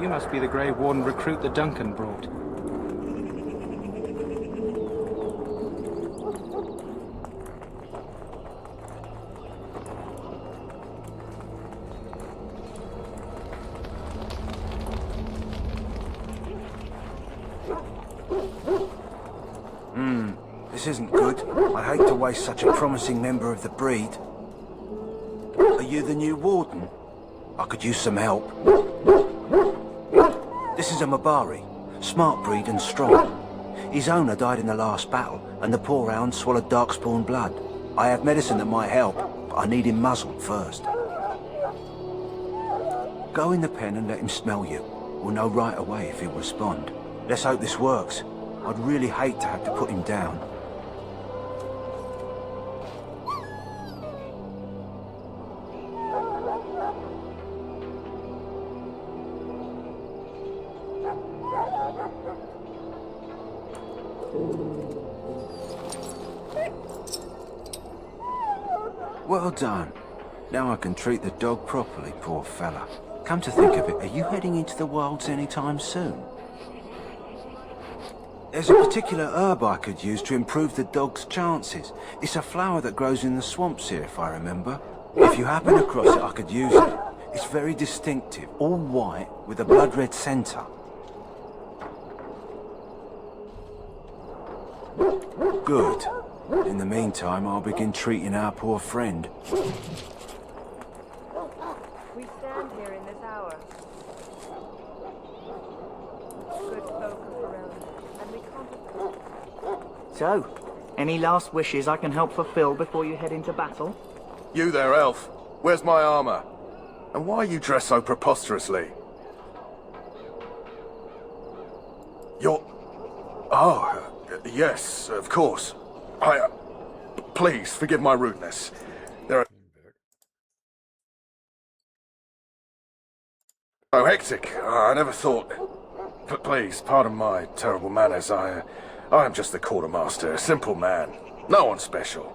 You must be the Grey Warden recruit the Duncan brought. This isn't good. I hate to waste such a promising member of the breed. Are you the new warden? I could use some help. This is a Mabari. Smart breed and strong. His owner died in the last battle, and the poor hound swallowed darkspawn blood. I have medicine that might help, but I need him muzzled first. Go in the pen and let him smell you. We'll know right away if he'll respond. Let's hope this works. I'd really hate to have to put him down. Well done. Now I can treat the dog properly, poor fella. Come to think of it, are you heading into the wilds anytime soon? There's a particular herb I could use to improve the dog's chances. It's a flower that grows in the swamps here, if I remember. If you happen across it, I could use it. It's very distinctive, all white with a blood-red centre. Good. In the meantime, I'll begin treating our poor friend. We stand here in this hour. Good folk of Ferelden, and we contemplate. So, any last wishes I can help fulfill before you head into battle? You there, elf. Where's my armor? And why are you dressed so preposterously? You're... Oh, yes, of course. Please, forgive my rudeness. There are... Oh, hectic. I never thought... But please, pardon my terrible manners. I am just the quartermaster, a simple man. No one special.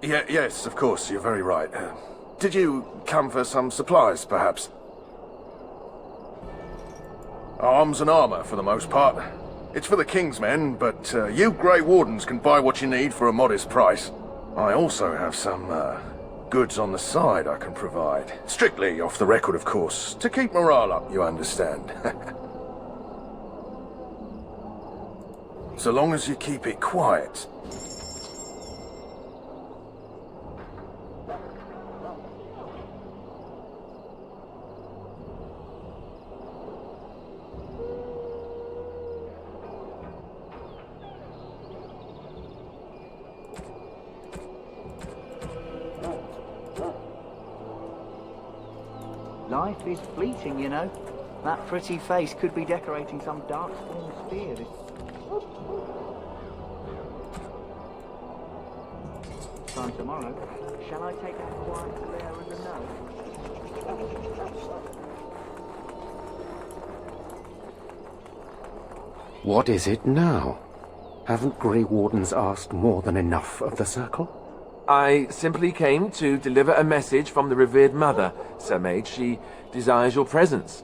Yes, of course, you're very right. Did you come for some supplies, perhaps? Arms and armor, for the most part. It's for the King's men, but you Grey Wardens can buy what you need for a modest price. I also have some goods on the side I can provide. Strictly off the record, of course, to keep morale up, you understand. So long as you keep it quiet. Life is fleeting, you know. That pretty face could be decorating some darkspawn spear. Time tomorrow. Shall I take that quiet glare as a no? What is it now? Haven't Grey Wardens asked more than enough of the Circle? I simply came to deliver a message from the revered mother, Sir Mage. She desires your presence.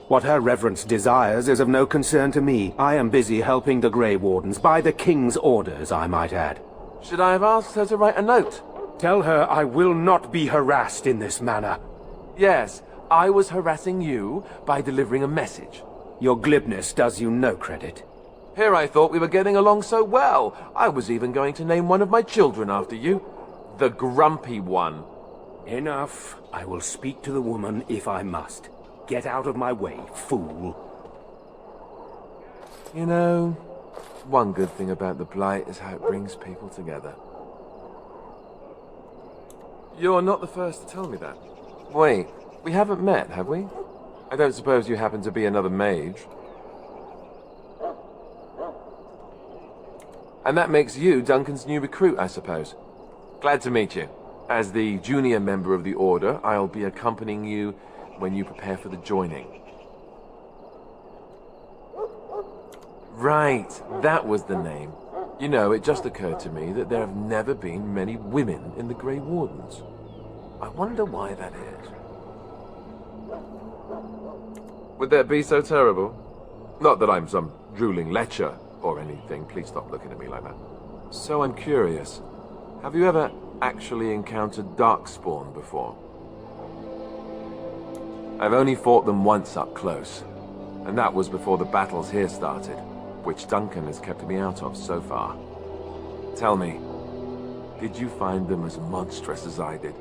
What her reverence desires is of no concern to me. I am busy helping the Grey Wardens, by the King's orders, I might add. Should I have asked her to write a note? Tell her I will not be harassed in this manner. Yes, I was harassing you by delivering a message. Your glibness does you no credit. Here I thought we were getting along so well. I was even going to name one of my children after you. The Grumpy One. Enough. I will speak to the woman if I must. Get out of my way, fool. You know, one good thing about the Blight is how it brings people together. You're not the first to tell me that. Wait, we haven't met, have we? I don't suppose you happen to be another mage. And that makes you Duncan's new recruit, I suppose. Glad to meet you. As the junior member of the Order, I'll be accompanying you when you prepare for the joining. Right, that was the name. You know, it just occurred to me that there have never been many women in the Grey Wardens. I wonder why that is. Would that be so terrible? Not that I'm some drooling lecher or anything. Please stop looking at me like that. So I'm curious. Have you ever actually encountered Darkspawn before? I've only fought them once up close, and that was before the battles here started, which Duncan has kept me out of so far. Tell me, did you find them as monstrous as I did?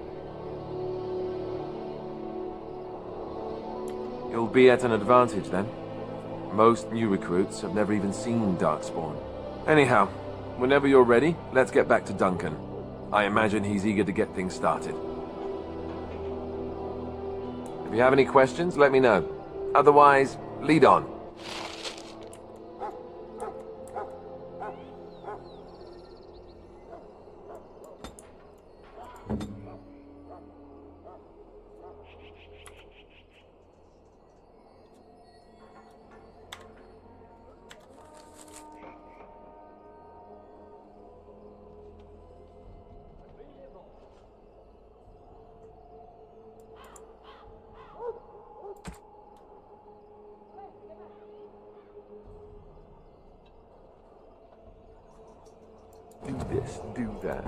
You'll be at an advantage then. Most new recruits have never even seen Darkspawn. Anyhow, whenever you're ready, let's get back to Duncan. I imagine he's eager to get things started. If you have any questions, let me know. Otherwise, lead on. Do this, do that.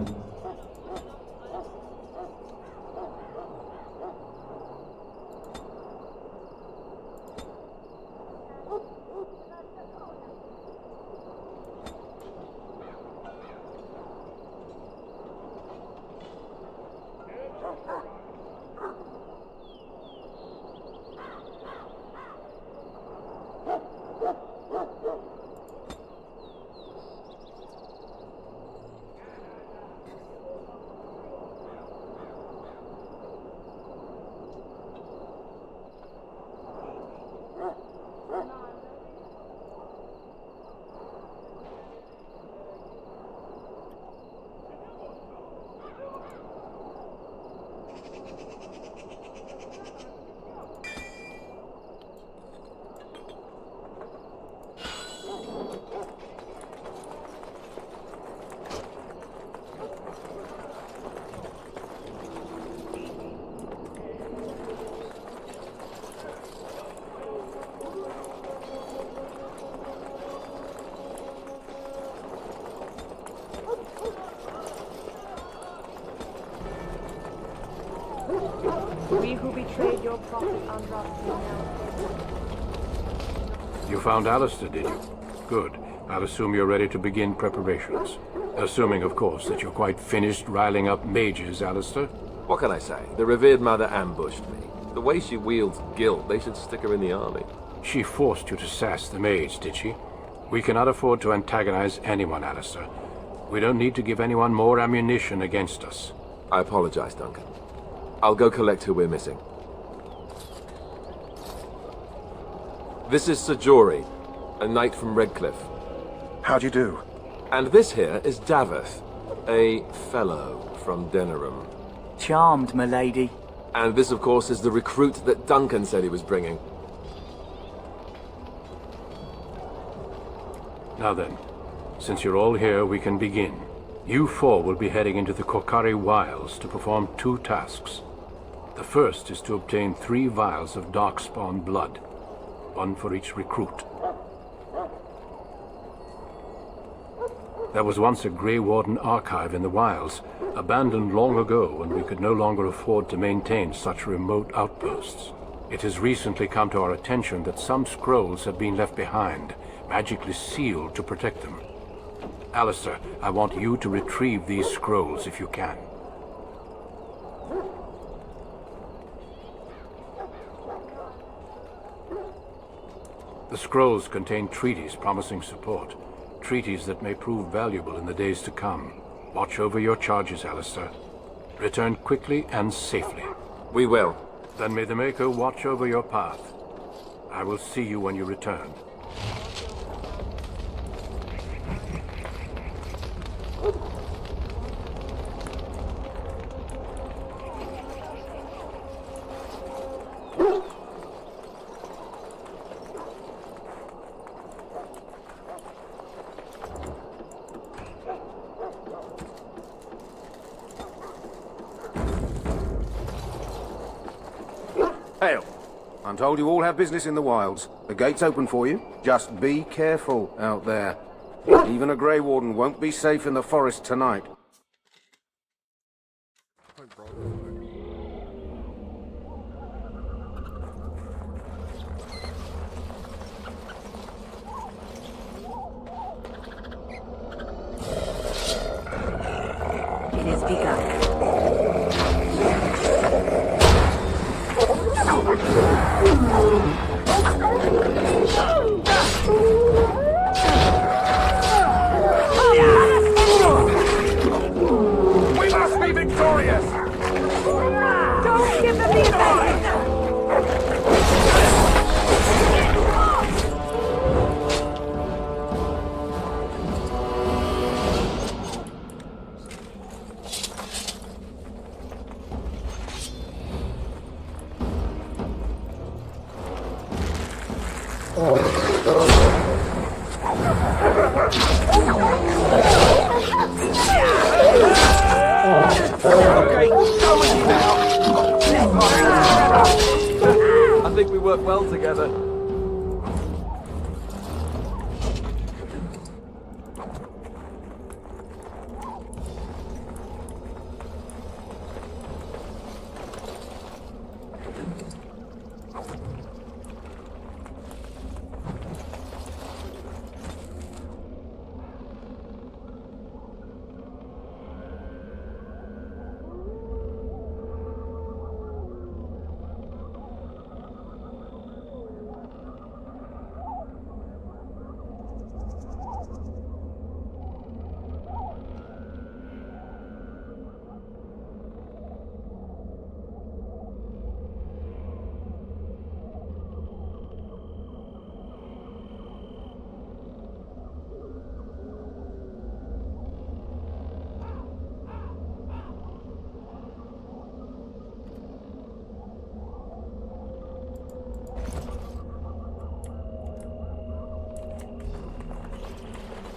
We who betrayed your prophet Andraste now. You found Alistair, did you? Good. I'll assume you're ready to begin preparations. Assuming, of course, that you're quite finished riling up mages, Alistair. What can I say? The revered mother ambushed me. The way she wields guilt, they should stick her in the army. She forced you to sass the mage, did she? We cannot afford to antagonize anyone, Alistair. We don't need to give anyone more ammunition against us. I apologize, Duncan. I'll go collect who we're missing. This is Sir Jory, a knight from Redcliffe. How do you do? And this here is Daveth, a fellow from Denerim. Charmed, my lady. And this, of course, is the recruit that Duncan said he was bringing. Now then, since you're all here, we can begin. You four will be heading into the Korcari Wilds to perform 2 tasks. The first is to obtain 3 vials of Darkspawn blood, 1 for each recruit. There was once a Grey Warden archive in the wilds, abandoned long ago when we could no longer afford to maintain such remote outposts. It has recently come to our attention that some scrolls have been left behind, magically sealed to protect them. Alistair, I want you to retrieve these scrolls if you can. The scrolls contain treaties promising support. Treaties that may prove valuable in the days to come. Watch over your charges, Alistair. Return quickly and safely. We will. Then may the Maker watch over your path. I will see you when you return. Hail. I'm told you all have business in the wilds. The gate's open for you. Just be careful out there. Even a Grey Warden won't be safe in the forest tonight. It has begun. We must be victorious! Don't give them the advantage! Okay, go with you now. I think we work well together.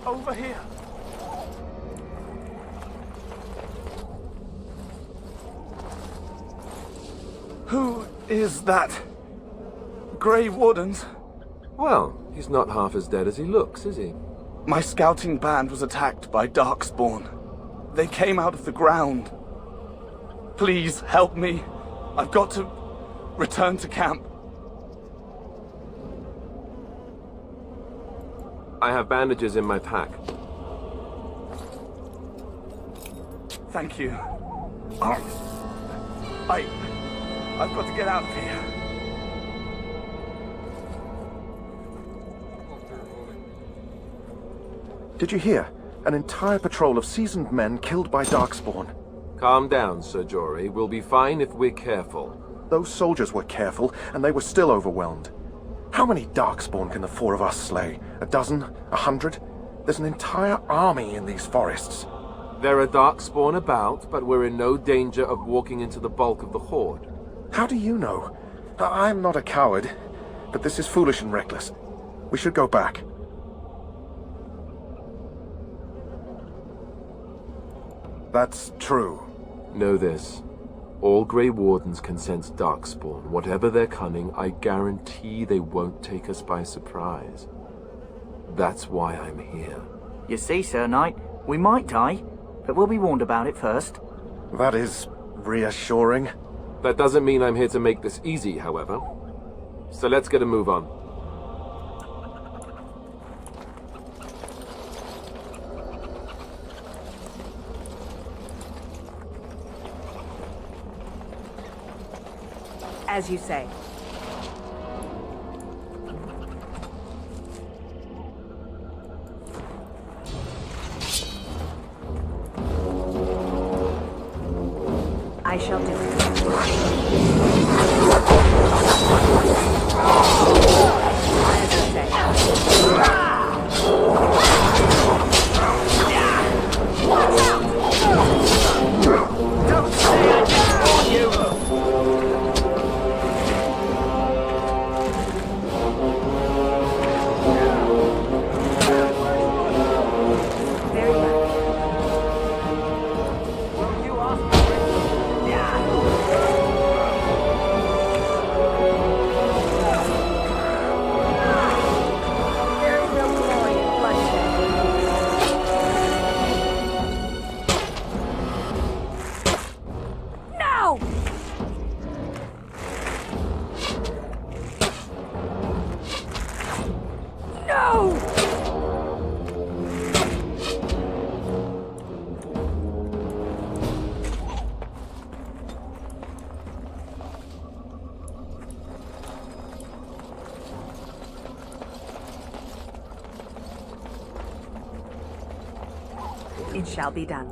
Over here. Who is that? Grey Wardens? Well, he's not half as dead as he looks, is he? My scouting band was attacked by Darkspawn. They came out of the ground. Please help me. I've got to return to camp. I have bandages in my pack. Thank you. I've got to get out of here. Did you hear? An entire patrol of seasoned men killed by Darkspawn. Calm down, Sir Jory. We'll be fine if we're careful. Those soldiers were careful, and they were still overwhelmed. How many Darkspawn can the four of us slay? A dozen? 100? There's an entire army in these forests. There are Darkspawn about, but we're in no danger of walking into the bulk of the Horde. How do you know? I'm not a coward, but this is foolish and reckless. We should go back. That's true. Know this. All Grey Wardens can sense Darkspawn. Whatever their cunning, I guarantee they won't take us by surprise. That's why I'm here. You see, Sir Knight, we might die, but we'll be warned about it first. That is reassuring. That doesn't mean I'm here to make this easy, however. So let's get a move on. As you say. I shall do it. As you say. Don't say I didn't warn you! It shall be done.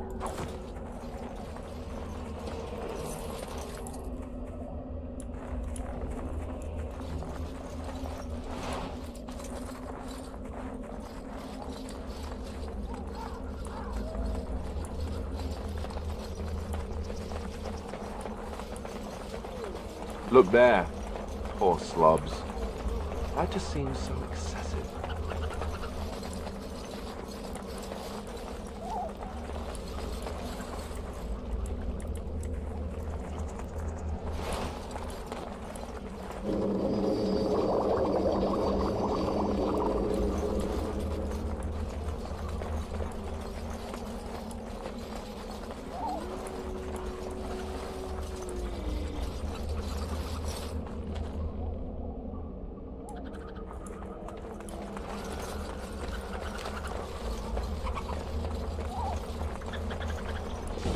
Look there. Poor slobs. That just seems so excessive.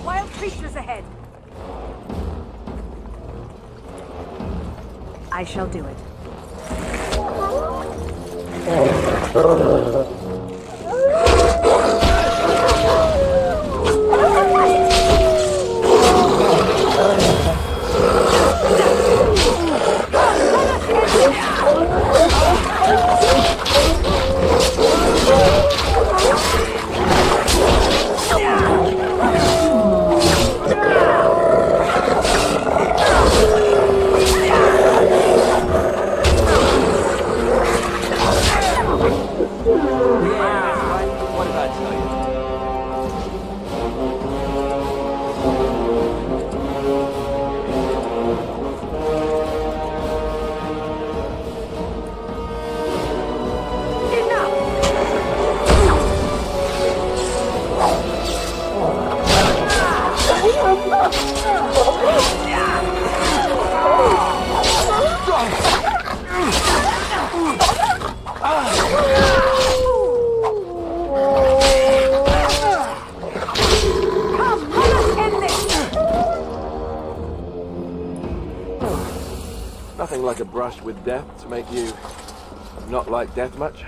Wild creatures ahead. I shall do it. Nothing like a brush with death to make you not like death much.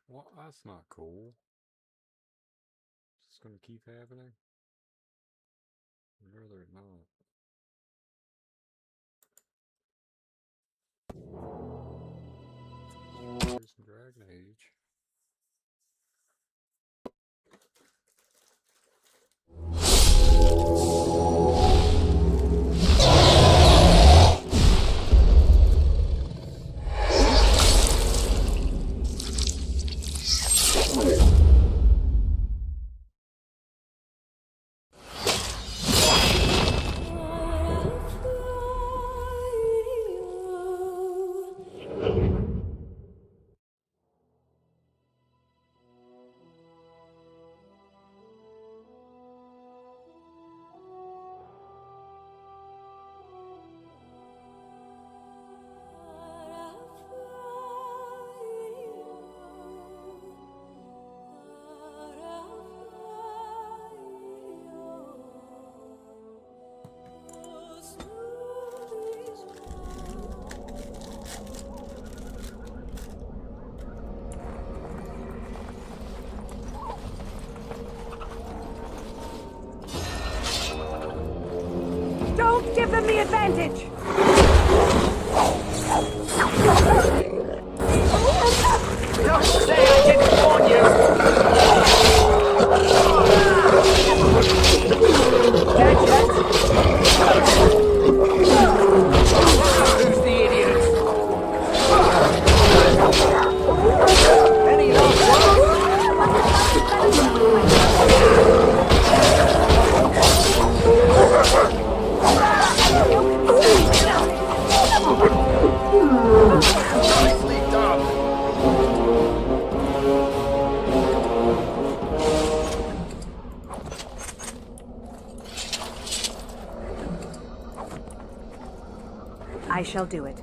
Well, that's not cool. It's gonna keep happening. I'd rather it not. There's Dragon Age. Don't give them the advantage! Don't say I didn't warn Who's the idiot? Any Nicely done. I shall do it.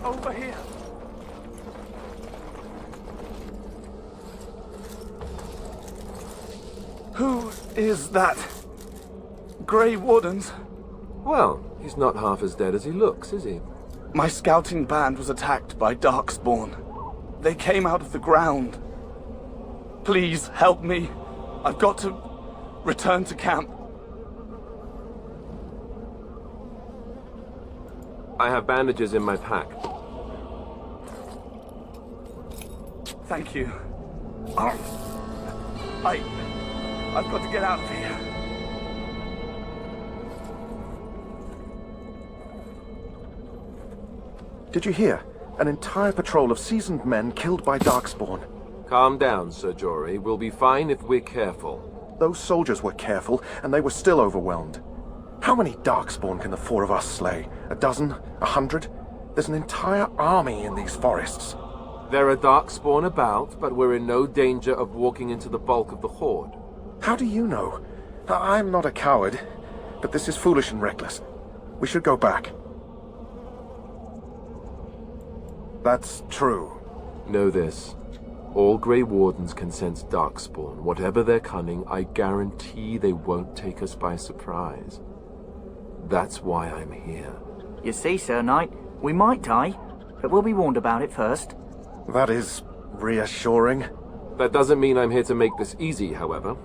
Over here. Who is that? Grey Wardens? Well, he's not half as dead as he looks, is he? My scouting band was attacked by Darkspawn. They came out of the ground. Please help me. I've got to return to camp. I have bandages in my pack. Thank you. I've got to get out of here. Did you hear? An entire patrol of seasoned men killed by Darkspawn. Calm down, Sir Jory. We'll be fine if we're careful. Those soldiers were careful, and they were still overwhelmed. How many Darkspawn can the four of us slay? A dozen? 100? There's an entire army in these forests. There are Darkspawn about, but we're in no danger of walking into the bulk of the Horde. How do you know? I'm not a coward, but this is foolish and reckless. We should go back. That's true. Know this. All Grey Wardens can sense Darkspawn. Whatever their cunning, I guarantee they won't take us by surprise. That's why I'm here. You see, Sir Knight, we might die, but we'll be warned about it first. That is reassuring. That doesn't mean I'm here to make this easy, however.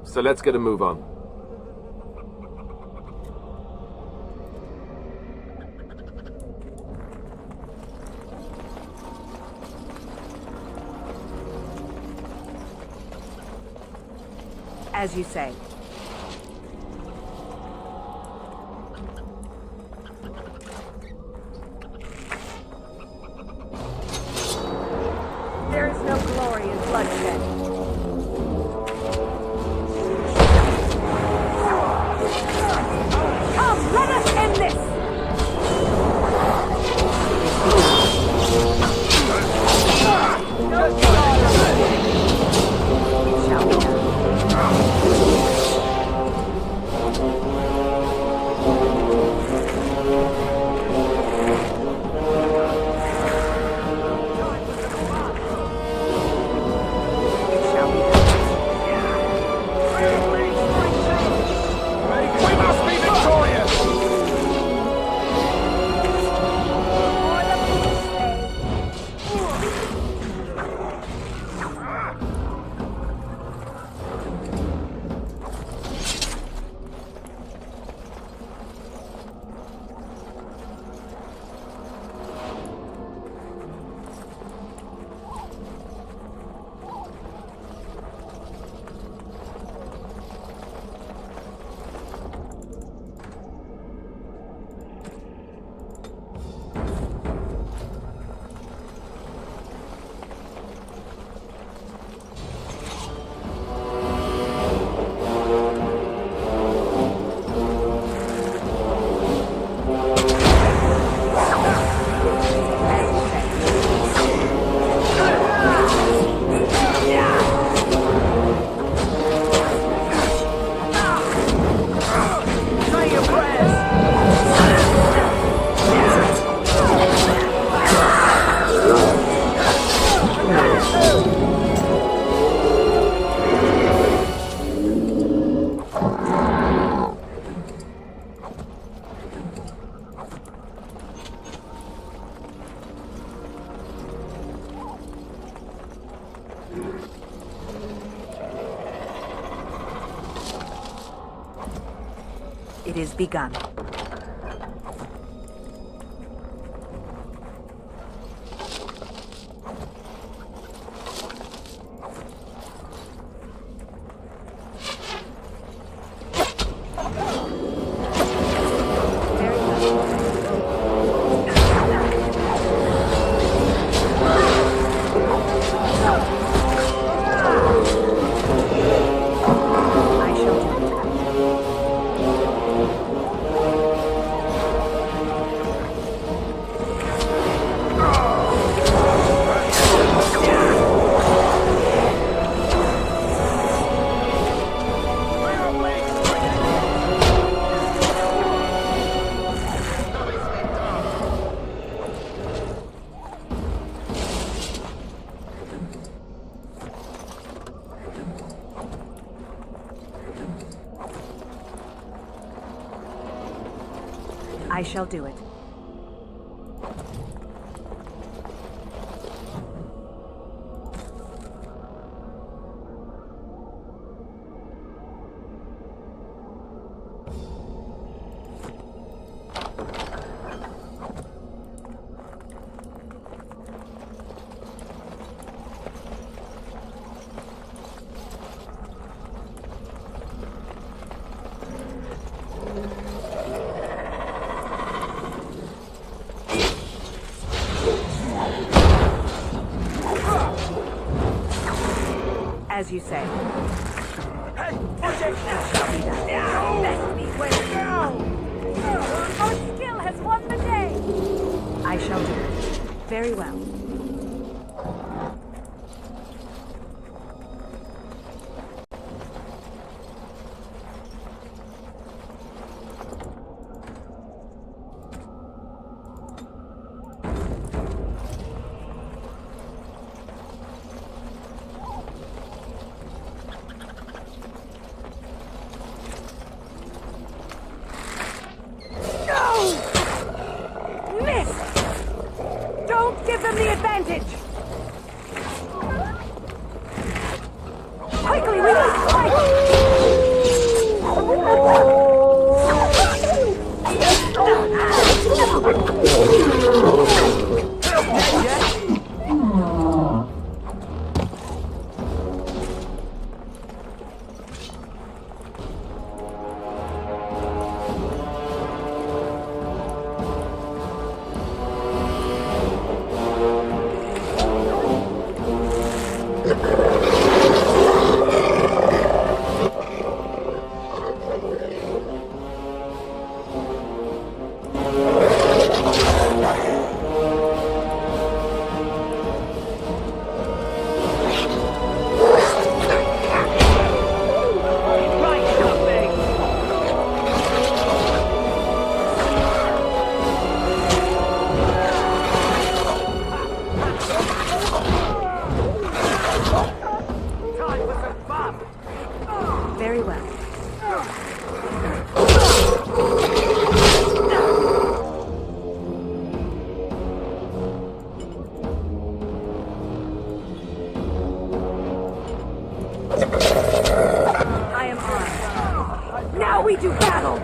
So let's get a move on. As you say. There is no glory in bloodshed. Come, let us end this! We shall be done. It is begun. I shall do it. As you say. Hey, push it! Best be quick. Our skill has won the day. I shall do it. Very well. Give them the advantage! Quickly, we must fight! Very well. I am armed. Now we do battle!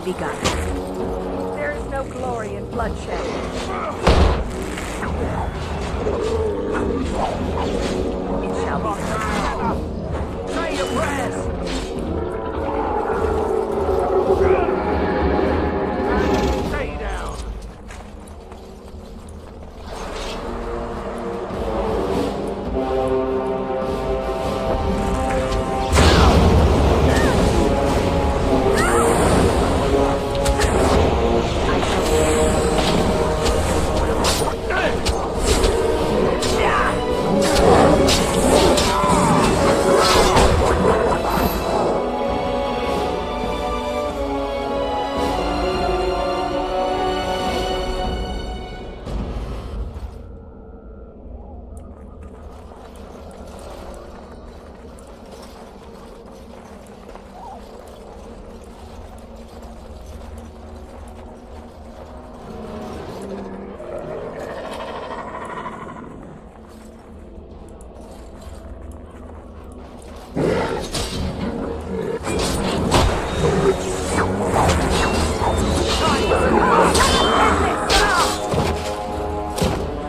Begun. There is no glory in bloodshed. It shall be done. Say your prayers. Stay down.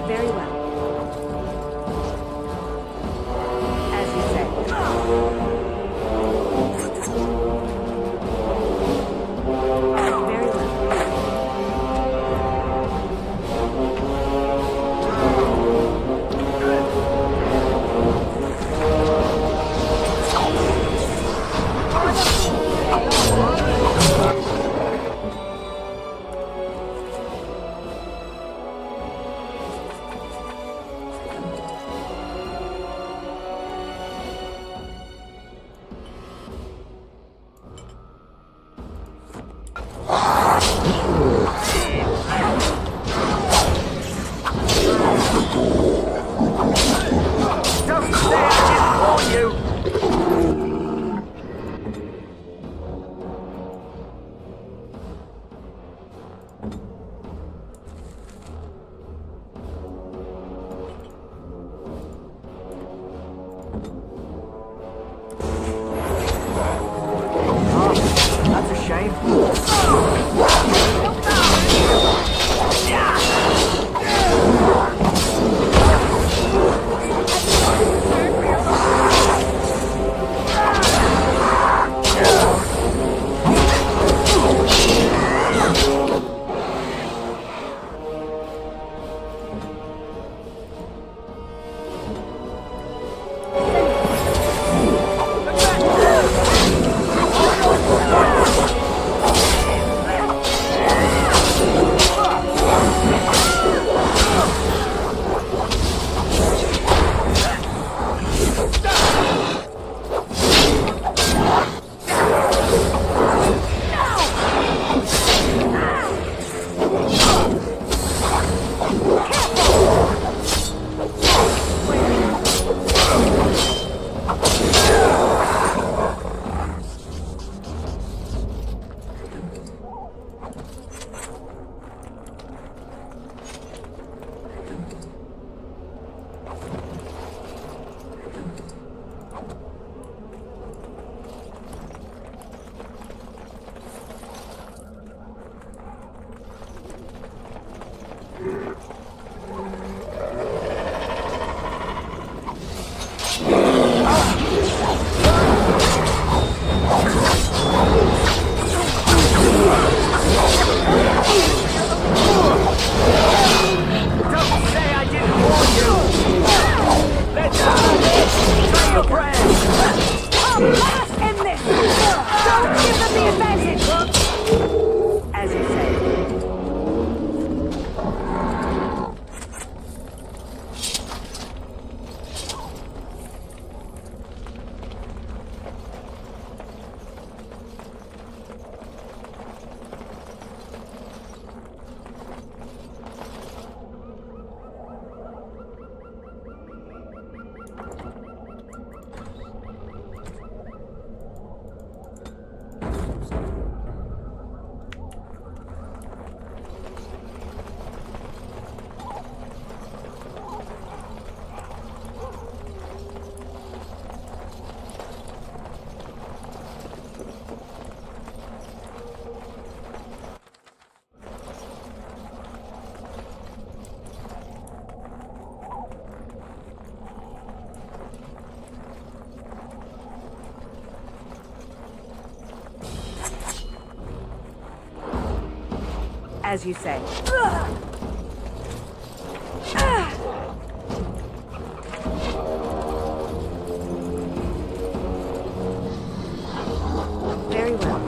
Very well. As you say. Very well. Don't say I didn't warn you. That's a shame. As you say. Very well.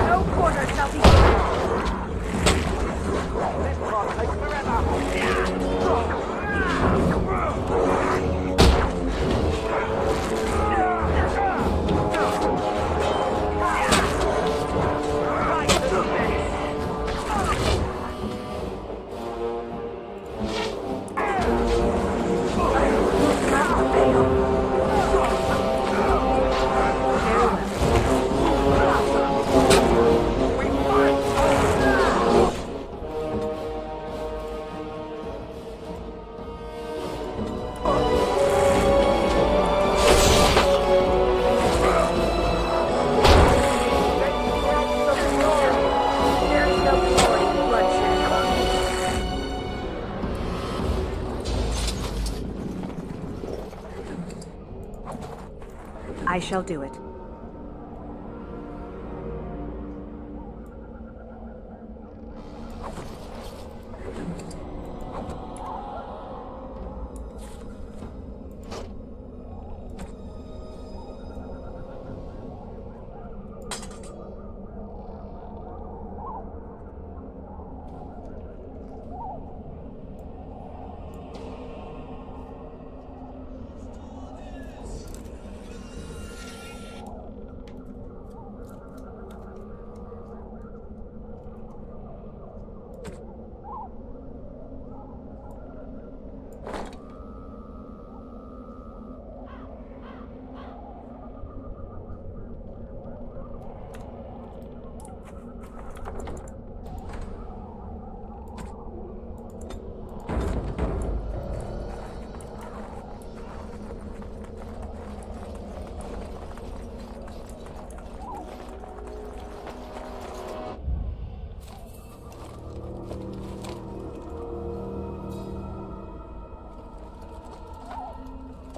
No quarter shall be I shall do it.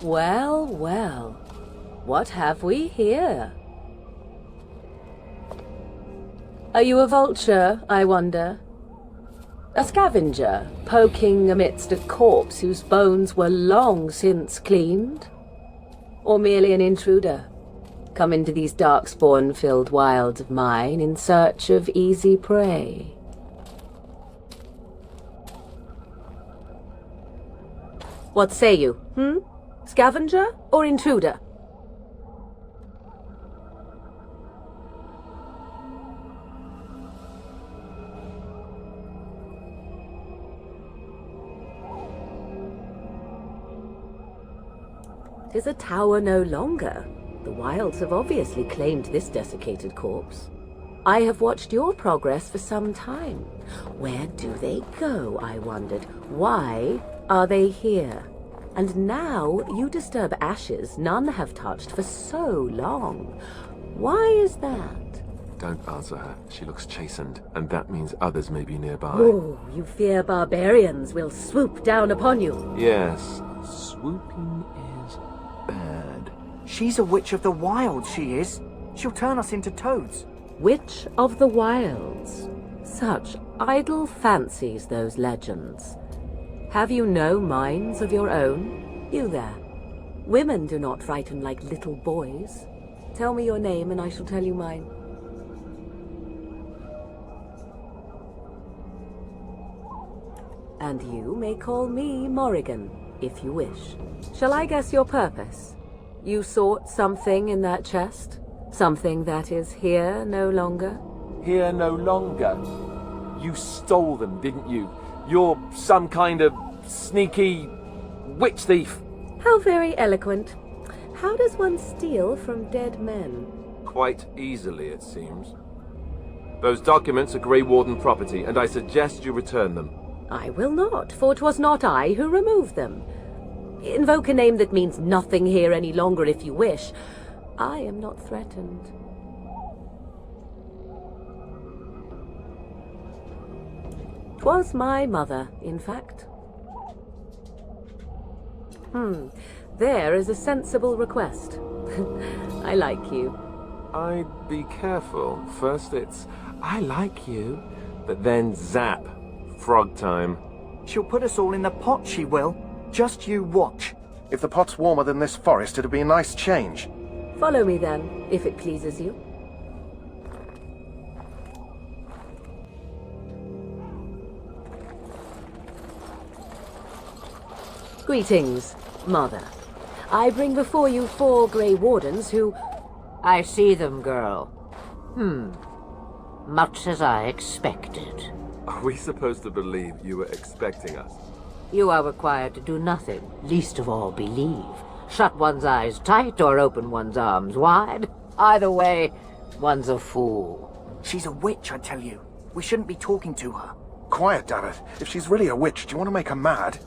Well, well. What have we here? Are you a vulture, I wonder? A scavenger, poking amidst a corpse whose bones were long since cleaned? Or merely an intruder, come into these darkspawn-filled wilds of mine in search of easy prey? What say you, Scavenger or intruder? Tis a tower no longer. The wilds have obviously claimed this desiccated corpse. I have watched your progress for some time. Where do they go, I wondered? Why are they here? And now you disturb ashes none have touched for so long. Why is that? Don't answer her. She looks chastened, and that means others may be nearby. Oh, you fear barbarians will swoop down upon you. Yes, swooping is bad. She's a witch of the wilds, she is. She'll turn us into toads. Witch of the wilds. Such idle fancies, those legends. Have you no minds of your own? You there. Women do not frighten like little boys. Tell me your name and I shall tell you mine. And you may call me Morrigan, if you wish. Shall I guess your purpose? You sought something in that chest? Something that is here no longer? Here no longer? You stole them, didn't you? You're some kind of sneaky witch thief. How very eloquent. How does one steal from dead men? Quite easily, it seems. Those documents are Grey Warden property, and I suggest you return them. I will not, for 'twas not I who removed them. Invoke a name that means nothing here any longer if you wish. I am not threatened. 'Twas my mother, in fact. There is a sensible request. I like you. I'd be careful. First it's, I like you, but then zap, frog time. She'll put us all in the pot, she will. Just you watch. If the pot's warmer than this forest, it'd be a nice change. Follow me then, if it pleases you. Greetings, Mother. I bring before you 4 Grey Wardens who... I see them, girl. Much as I expected. Are we supposed to believe you were expecting us? You are required to do nothing, least of all believe. Shut one's eyes tight or open one's arms wide. Either way, one's a fool. She's a witch, I tell you. We shouldn't be talking to her. Quiet, damn it. If she's really a witch, do you want to make her mad?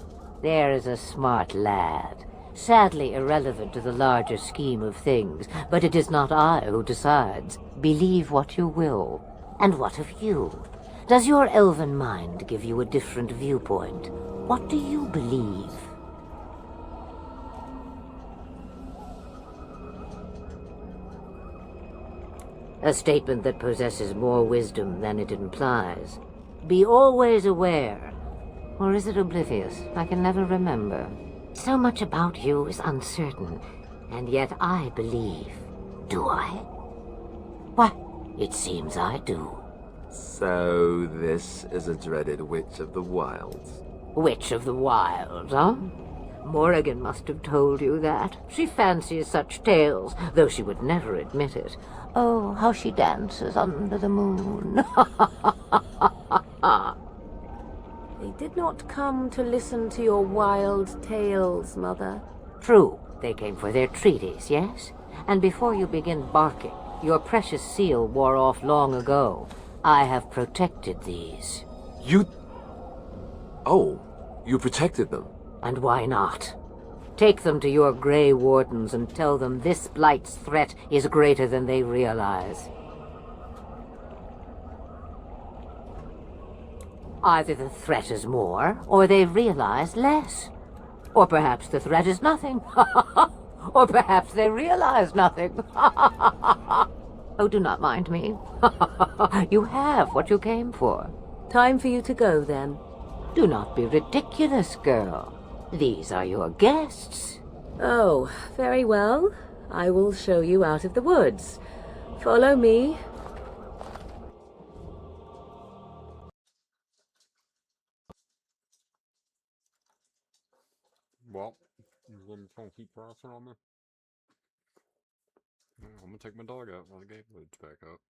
There is a smart lad. Sadly irrelevant to the larger scheme of things, but it is not I who decides. Believe what you will. And what of you? Does your elven mind give you a different viewpoint? What do you believe? A statement that possesses more wisdom than it implies. Be always aware. Or is it oblivious? I can never remember. So much about you is uncertain, and yet I believe. Do I? Why, it seems I do. So this is a dreaded Witch of the Wilds. Witch of the Wilds, huh? Morrigan must have told you that. She fancies such tales, though she would never admit it. Oh, how she dances under the moon. They did not come to listen to your wild tales, Mother. True, they came for their treaties, yes? And before you begin barking, your precious seal wore off long ago. I have protected these. You... Oh, you protected them? And why not? Take them to your Grey Wardens and tell them this Blight's threat is greater than they realize. Either the threat is more, or they realize less. Or perhaps the threat is nothing. Or perhaps they realize nothing. Oh, do not mind me. You have what you came for. Time for you to go, then. Do not be ridiculous, girl. These are your guests. Oh, very well. I will show you out of the woods. Follow me. Well, you're gonna keep pressing on me? Yeah, I'm gonna take my dog out while the game loads back up.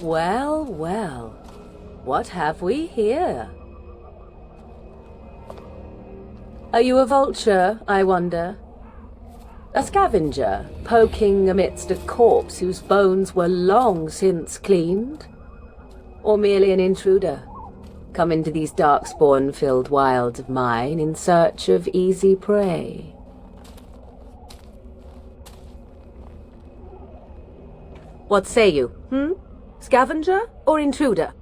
Well, well. What have we here? Are you a vulture, I wonder? A scavenger, poking amidst a corpse whose bones were long since cleaned? Or merely an intruder, come into these darkspawn-filled wilds of mine in search of easy prey? What say you, Scavenger or intruder?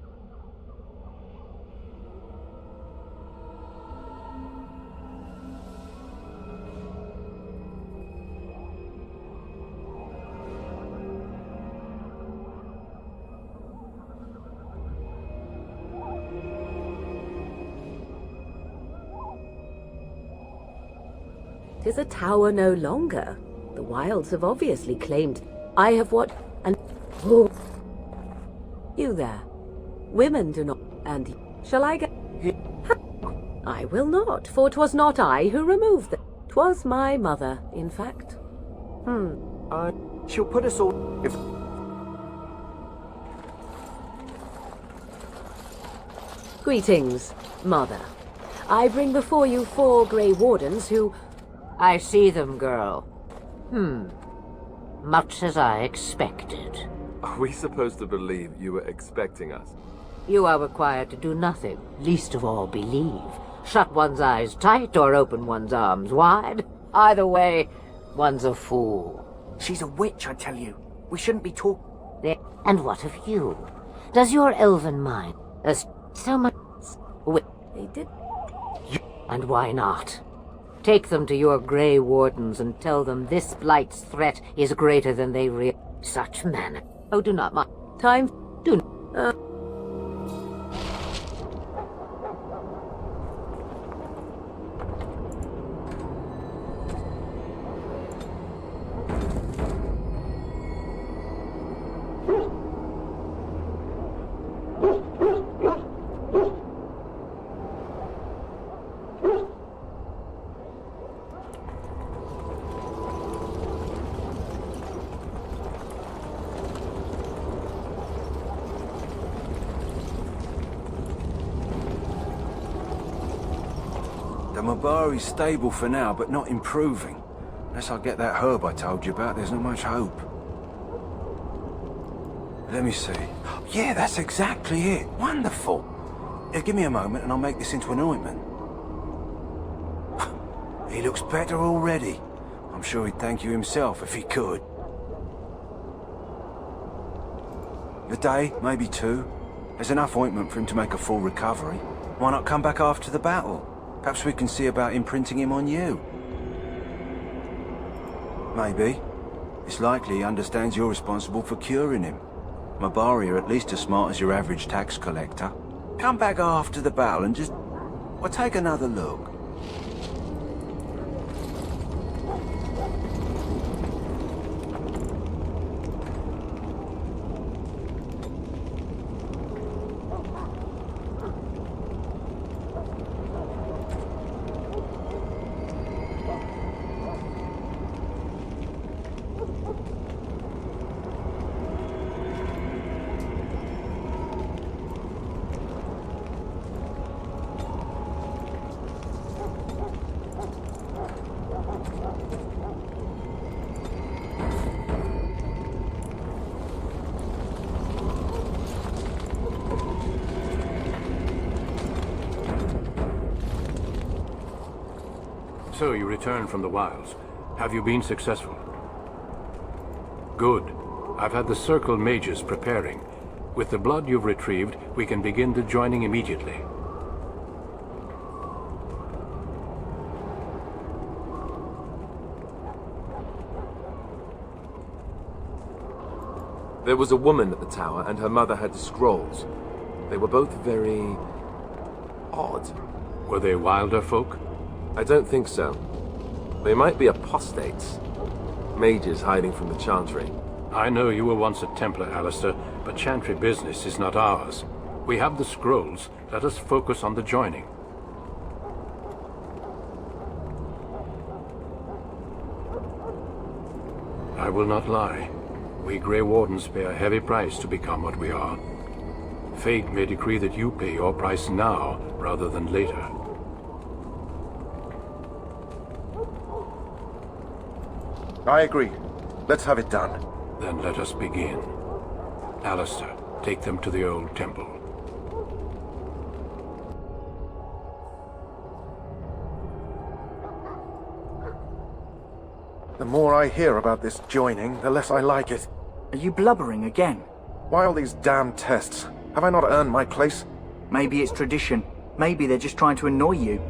Tis a tower no longer. The wilds have obviously claimed. I have what? And oh, you there? Women do not. And shall I get? I will not, for 'twas not I who removed them. 'Twas my mother, in fact. She'll put us all. If Greetings, mother. I bring before you 4 Grey Wardens who... I see them, girl. Much as I expected. Are we supposed to believe you were expecting us? You are required to do nothing, least of all believe. Shut one's eyes tight or open one's arms wide. Either way, one's a fool. She's a witch, I tell you. We shouldn't be talking. And what of you? Does your elven mind so much... They did... And why not? Take them to your Grey Wardens and tell them this Blight's threat is greater than they realize. Such manner. Oh, do not mind. Time... Do not... Mabari's stable for now, but not improving. Unless I get that herb I told you about, there's not much hope. Let me see. Yeah, that's exactly it. Wonderful. Yeah, give me a moment and I'll make this into an ointment. He looks better already. I'm sure he'd thank you himself if he could. A day, maybe 2. There's enough ointment for him to make a full recovery. Why not come back after the battle? Perhaps we can see about imprinting him on you. Maybe. It's likely he understands you're responsible for curing him. Mabari are at least as smart as your average tax collector. Come back after the battle and just... well, take another look. So you returned from the wilds. Have you been successful? Good. I've had the Circle mages preparing. With the blood you've retrieved, we can begin the joining immediately. There was a woman at the tower, and her mother had scrolls. They were both very... odd. Were they wilder folk? I don't think so. They might be apostates. Mages hiding from the Chantry. I know you were once a Templar, Alistair, but Chantry business is not ours. We have the scrolls. Let us focus on the joining. I will not lie. We Grey Wardens pay a heavy price to become what we are. Fate may decree that you pay your price now, rather than later. I agree. Let's have it done. Then let us begin. Alistair, take them to the old temple. The more I hear about this joining, the less I like it. Are you blubbering again? Why all these damn tests? Have I not earned my place? Maybe it's tradition. Maybe they're just trying to annoy you.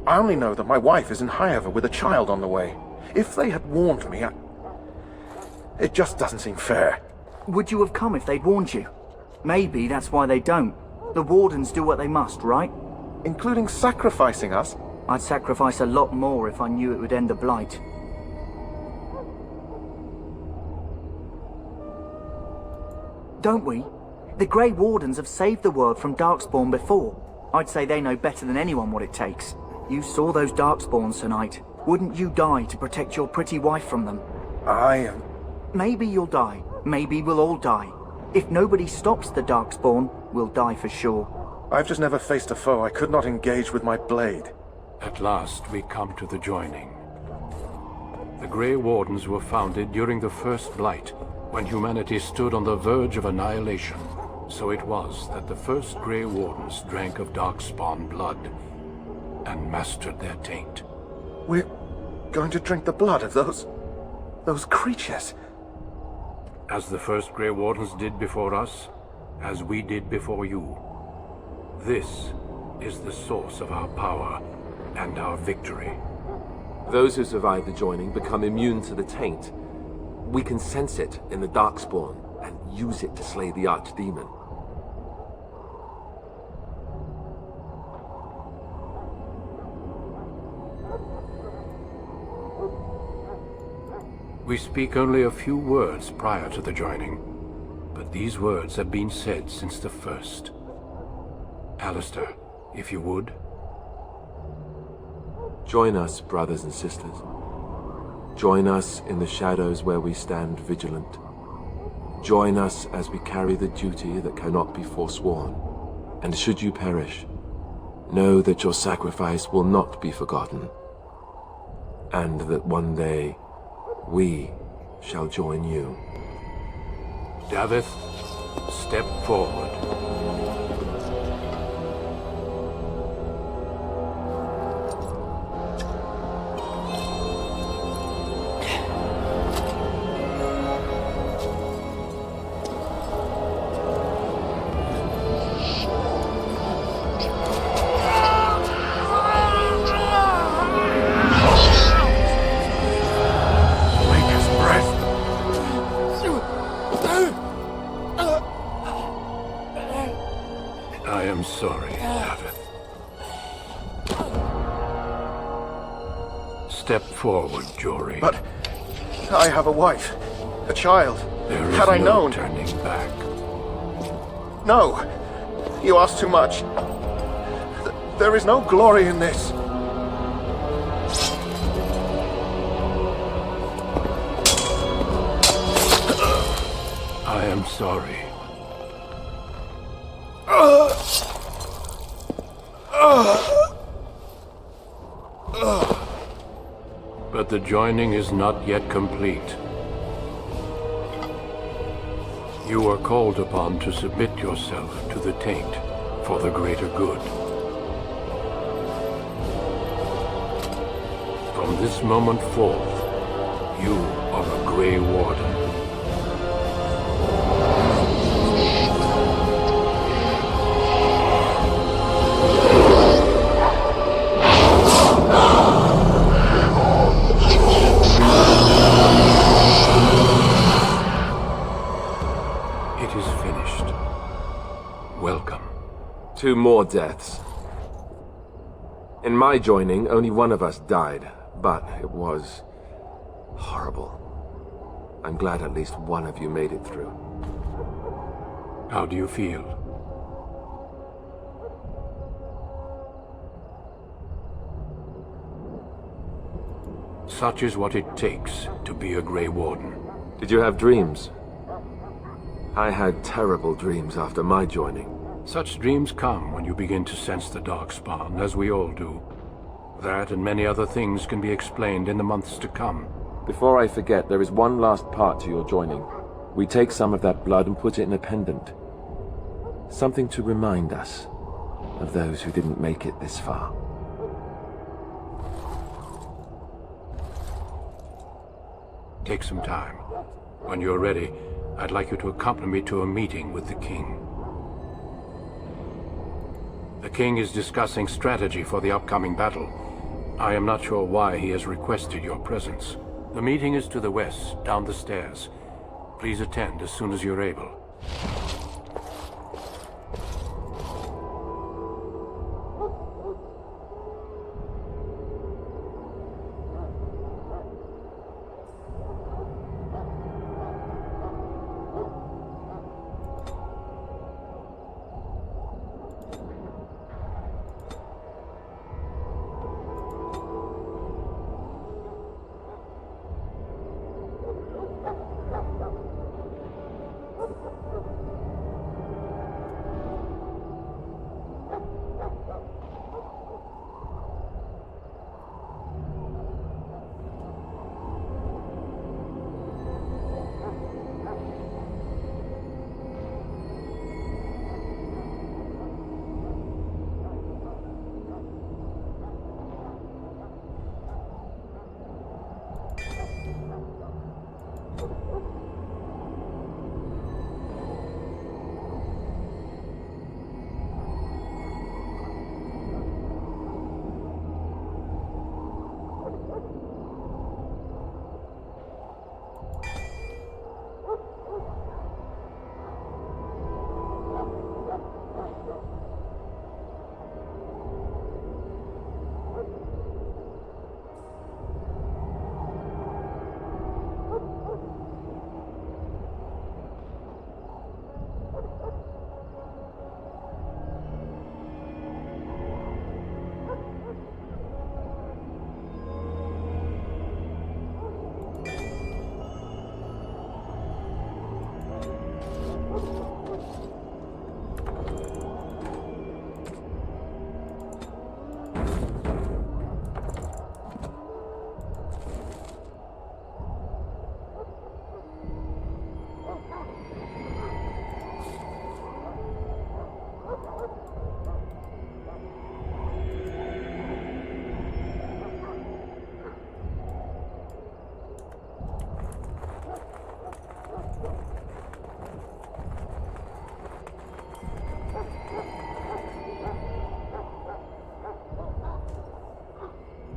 I only know that my wife is in Highever with a child on the way. If they had warned me, it just doesn't seem fair. Would you have come if they'd warned you? Maybe that's why they don't. The Wardens do what they must, right? Including sacrificing us? I'd sacrifice a lot more if I knew it would end the Blight. Don't we? The Grey Wardens have saved the world from Darkspawn before. I'd say they know better than anyone what it takes. You saw those Darkspawns tonight. Wouldn't you die to protect your pretty wife from them? Maybe you'll die. Maybe we'll all die. If nobody stops the Darkspawn, we'll die for sure. I've just never faced a foe I could not engage with my blade. At last we come to the joining. The Grey Wardens were founded during the First Blight, when humanity stood on the verge of annihilation. So it was that the first Grey Wardens drank of Darkspawn blood and mastered their taint. We're going to drink the blood of those creatures. As the first Grey Wardens did before us, as we did before you. This is the source of our power and our victory. Those who survive the joining become immune to the taint. We can sense it in the Darkspawn and use it to slay the Archdemon. We speak only a few words prior to the joining, but these words have been said since the first. Alistair, if you would. Join us, brothers and sisters. Join us in the shadows where we stand vigilant. Join us as we carry the duty that cannot be forsworn. And should you perish, know that your sacrifice will not be forgotten, and that one day we shall join you. Davith, step forward. I am sorry, Davith. Step forward, Jory. But I have a wife, a child. There is Had I no known... turning back. No! You ask too much. There is no glory in this. I am sorry. But the joining is not yet complete. You are called upon to submit yourself to the taint for the greater good. From this moment forth, you are a Grey Warden. It is finished. Welcome. 2 more deaths. In my joining, only one of us died, but it was horrible. I'm glad at least one of you made it through. How do you feel? Such is what it takes to be a Grey Warden. Did you have dreams? I had terrible dreams after my joining. Such dreams come when you begin to sense the Darkspawn, as we all do. That and many other things can be explained in the months to come. Before I forget, there is one last part to your joining. We take some of that blood and put it in a pendant. Something to remind us of those who didn't make it this far. Take some time. When you're ready, I'd like you to accompany me to a meeting with the King. The King is discussing strategy for the upcoming battle. I am not sure why he has requested your presence. The meeting is to the west, down the stairs. Please attend as soon as you're able.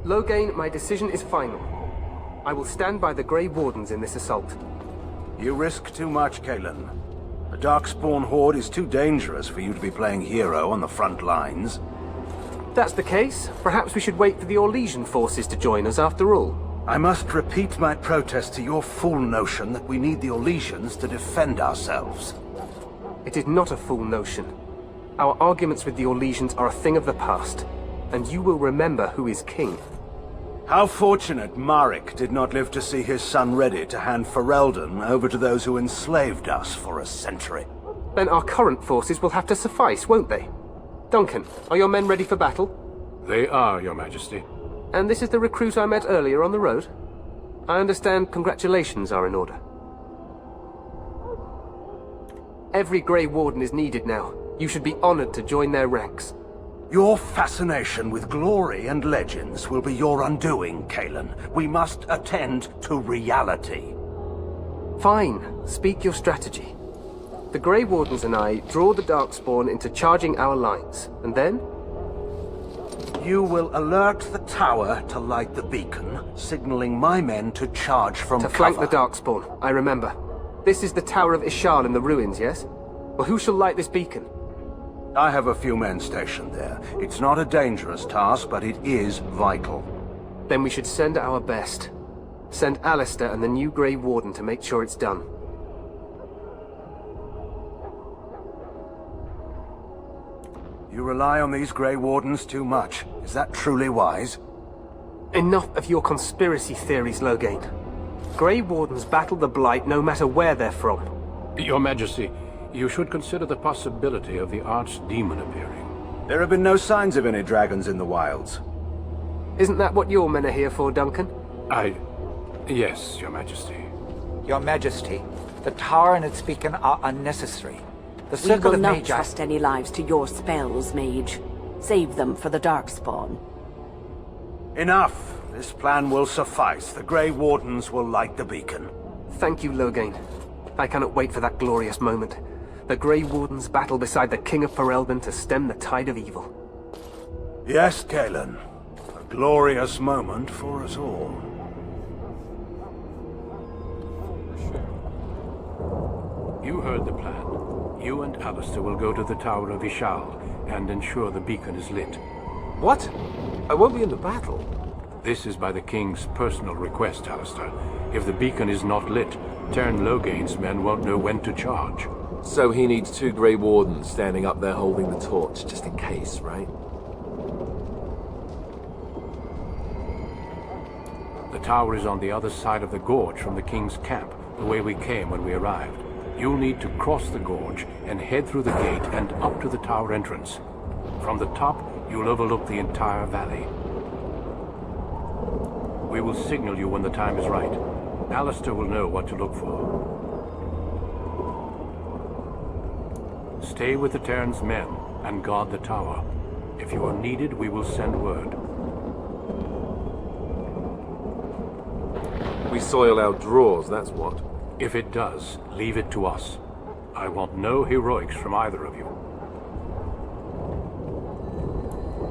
Loghain, my decision is final. I will stand by the Grey Wardens in this assault. You risk too much, Cailan. The Darkspawn Horde is too dangerous for you to be playing hero on the front lines. If that's the case, perhaps we should wait for the Orlesian forces to join us after all. I must repeat my protest to your fool notion that we need the Orlesians to defend ourselves. It is not a fool notion. Our arguments with the Orlesians are a thing of the past, and you will remember who is king. How fortunate Marek did not live to see his son ready to hand Ferelden over to those who enslaved us for a century. Then our current forces will have to suffice, won't they? Duncan, are your men ready for battle? They are, Your Majesty. And this is the recruit I met earlier on the road? I understand congratulations are in order. Every Grey Warden is needed now. You should be honored to join their ranks. Your fascination with glory and legends will be your undoing, Cailan. We must attend to reality. Fine. Speak your strategy. The Grey Wardens and I draw the Darkspawn into charging our lines, and then? You will alert the tower to light the beacon, signaling my men to charge from cover. To flank the Darkspawn, I remember. This is the Tower of Ishal in the ruins, yes? Well, who shall light this beacon? I have a few men stationed there. It's not a dangerous task, but it is vital. Then we should send our best. Send Alistair and the new Grey Warden to make sure it's done. You rely on these Grey Wardens too much. Is that truly wise? Enough of your conspiracy theories, Loghain. Grey Wardens battle the Blight no matter where they're from. Your Majesty, you should consider the possibility of the Archdemon appearing. There have been no signs of any dragons in the wilds. Isn't that what your men are here for, Duncan? Yes, Your Majesty. Your Majesty, the tower and its beacon are unnecessary. The We Circle will of not Magi... trust any lives to your spells, Mage. Save them for the Darkspawn. Enough. This plan will suffice. The Grey Wardens will light the beacon. Thank you, Loghain. I cannot wait for that glorious moment. The Grey Wardens battle beside the King of Ferelden to stem the tide of evil. Yes, Galen. A glorious moment for us all. You heard the plan. You and Alistair will go to the Tower of Ishal and ensure the beacon is lit. What? I won't be in the battle. This is by the King's personal request, Alistair. If the beacon is not lit, Tern Loghain's men won't know when to charge. So he needs 2 Grey Wardens standing up there holding the torch, just in case, right? The tower is on the other side of the gorge from the King's camp, the way we came when we arrived. You'll need to cross the gorge and head through the gate and up to the tower entrance. From the top, you'll overlook the entire valley. We will signal you when the time is right. Alistair will know what to look for. Stay with the Terran's men and guard the tower. If you are needed, we will send word. We soil our drawers, that's what. If it does, leave it to us. I want no heroics from either of you.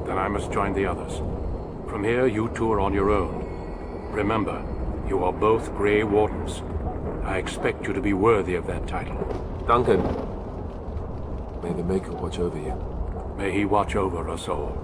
Then I must join the others. From here, you two are on your own. Remember, you are both Grey Wardens. I expect you to be worthy of that title. Duncan, may the Maker watch over you. May he watch over us all.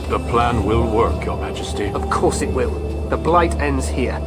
The plan will work, Your Majesty. Of course it will. The Blight ends here.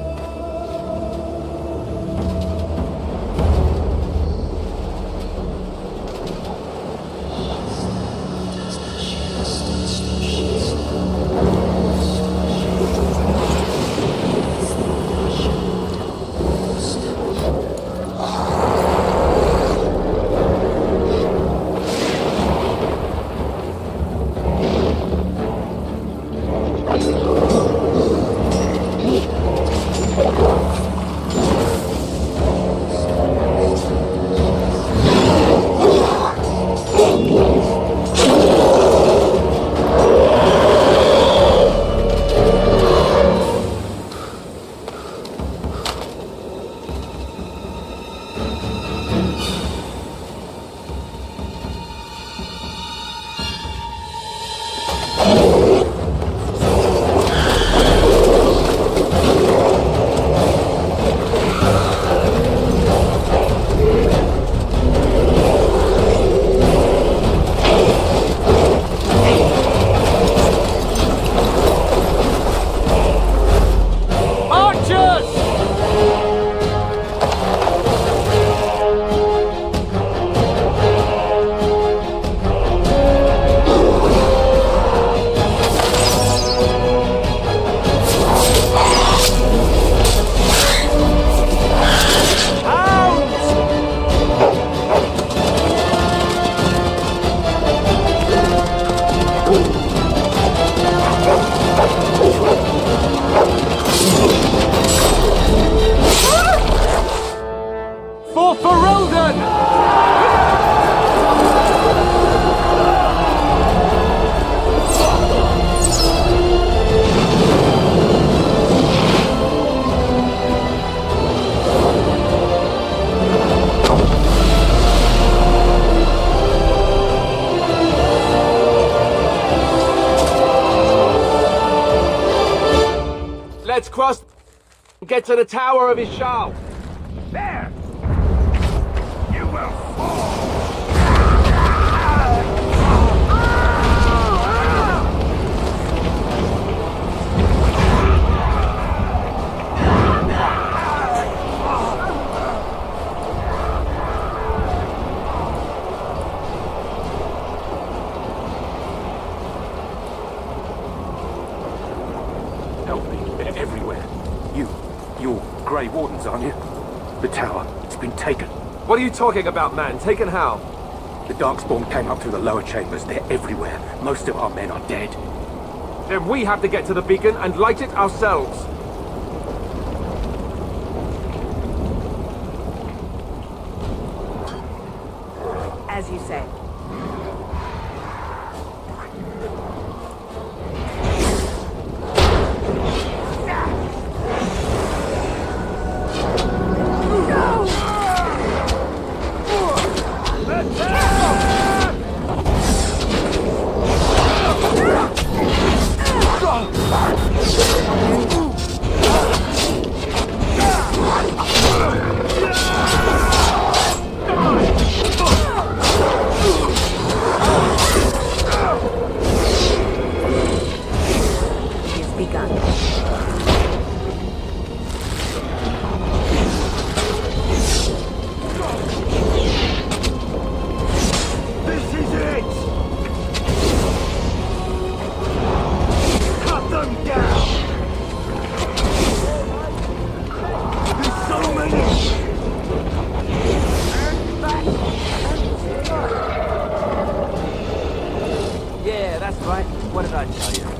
Let's cross and get to the Tower of Ishal. There! You will fall! Help me. They're everywhere. You're Grey Wardens, aren't you? The tower. It's been taken. What are you talking about, man? Taken how? The Darkspawn came up through the lower chambers. They're everywhere. Most of our men are dead. Then we have to get to the beacon and light it ourselves. As you say. Yeah, that's right. What did I tell you?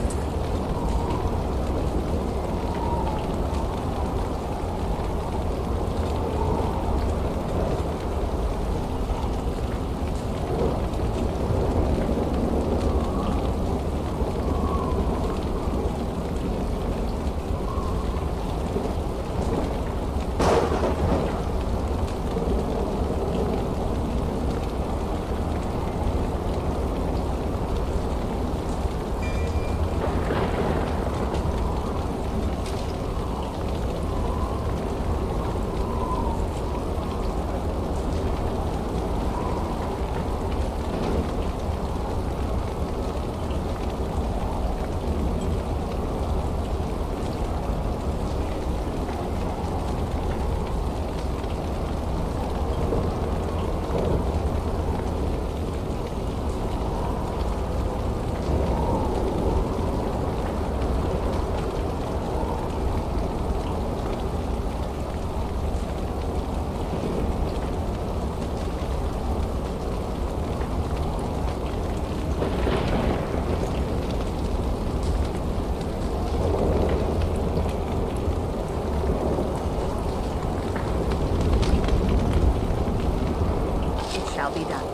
Shall be done.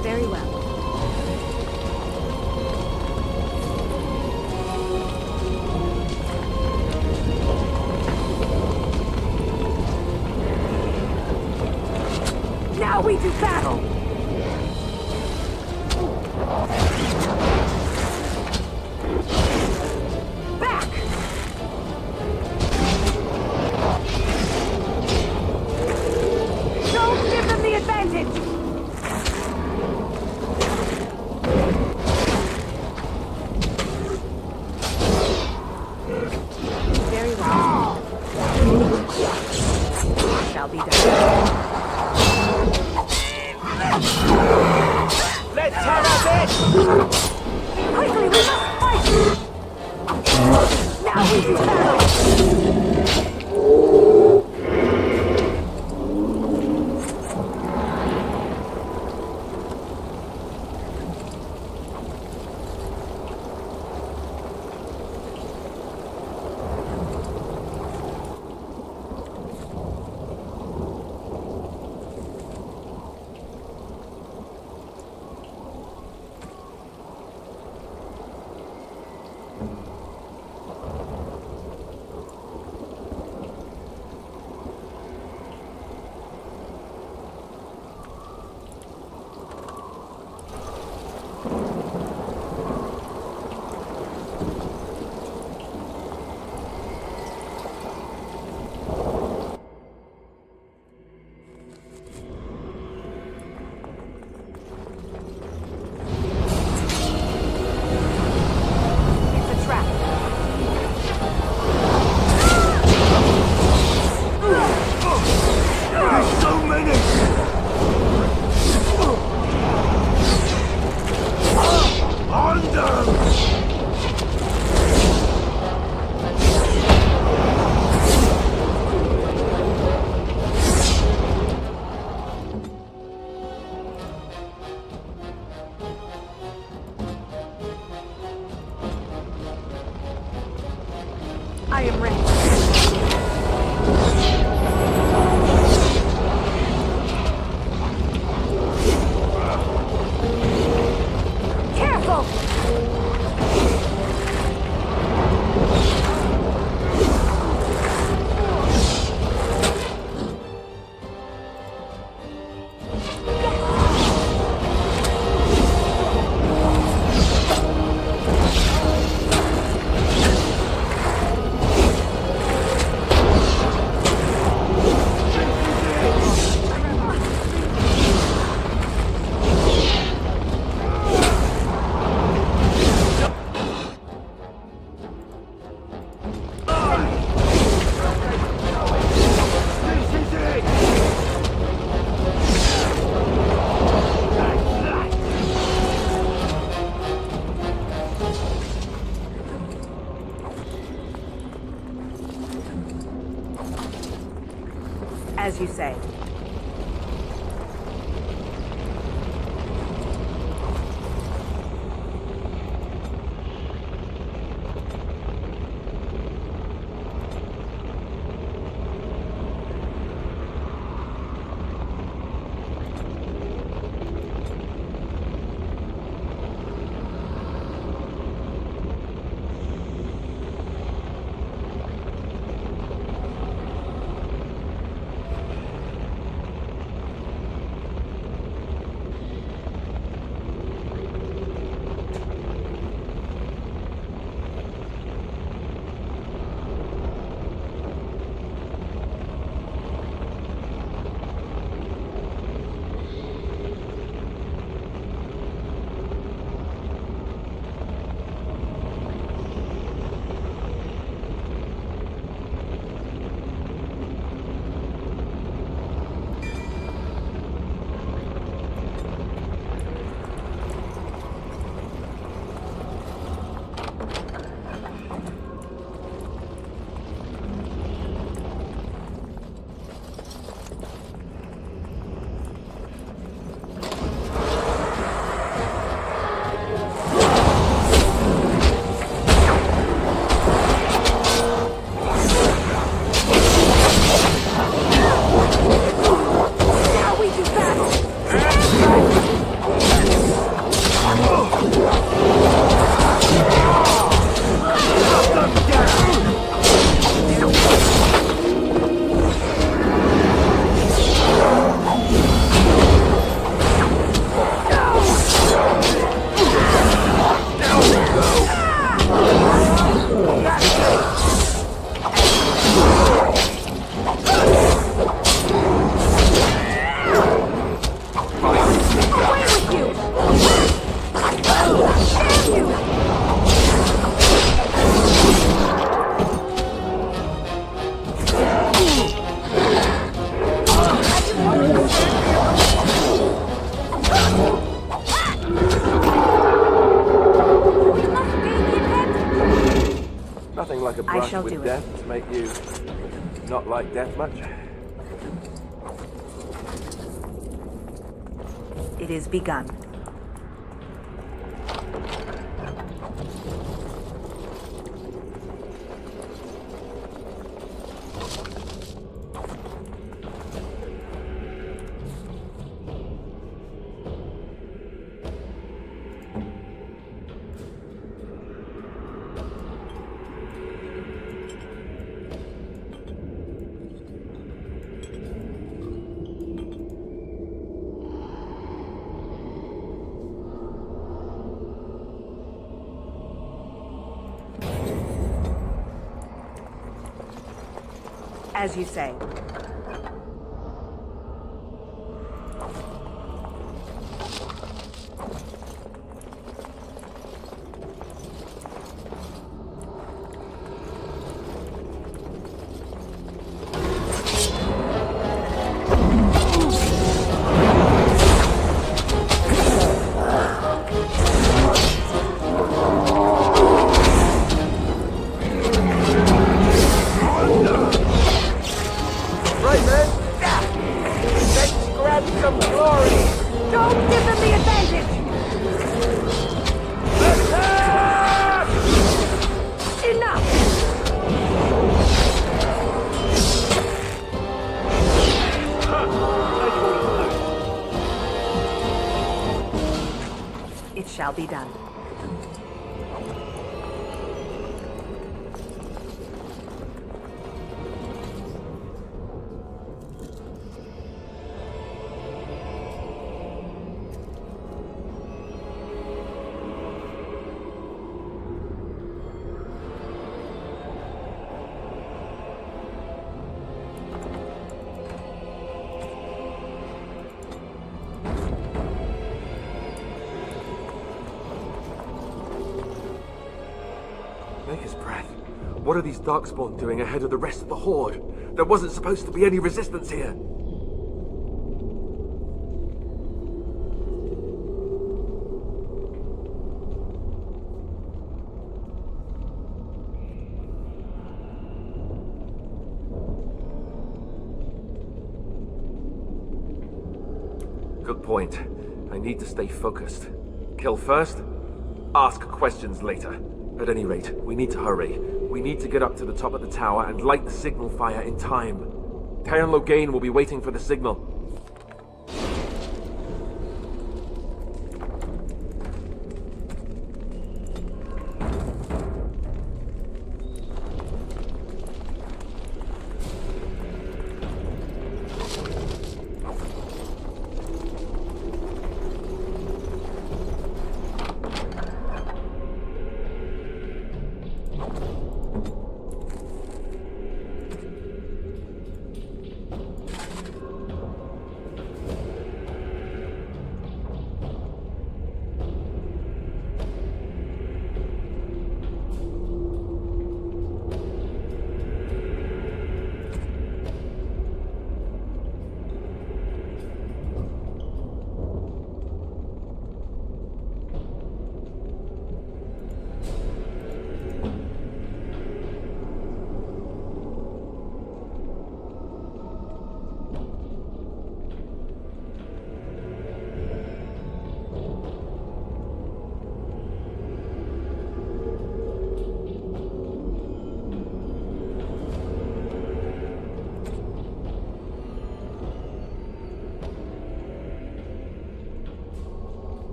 Very well. Now we do battle! Back! Don't give them the advantage! Very well. Shall be done. Let's have a bit! Quickly, we must fight! Now we do battle! I am ready. Careful! As you say. brush shall with do it. death to make you not like death much? It is begun. As you say. Shall be done. Maker's breath. What are these Darkspawn doing ahead of the rest of the Horde? There wasn't supposed to be any resistance here. Good point. I need to stay focused. Kill first, ask questions later. At any rate, we need to hurry. We need to get up to the top of the tower and light the signal fire in time. Teyrn Loghain will be waiting for the signal.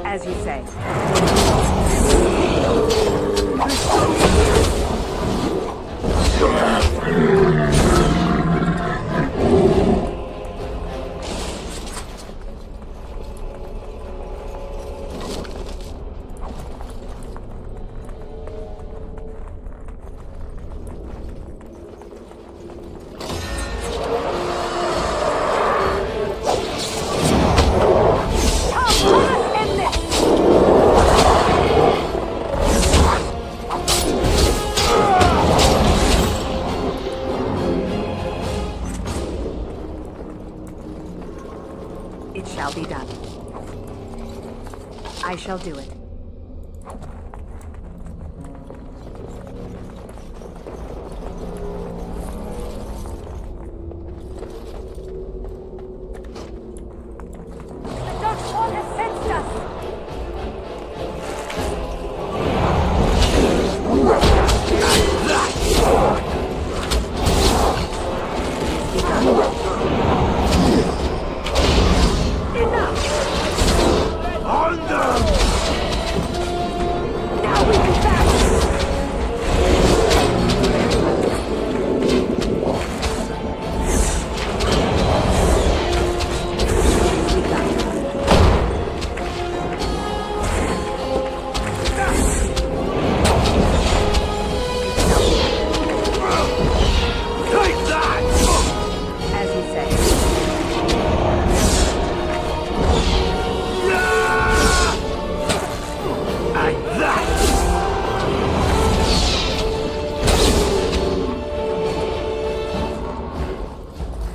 As you say. shall do it. The Darkspawn has sensed us!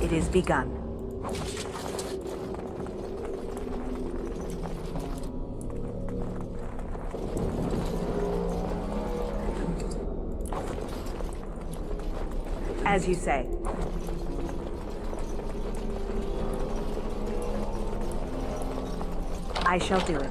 It is begun. As you say. I shall do it.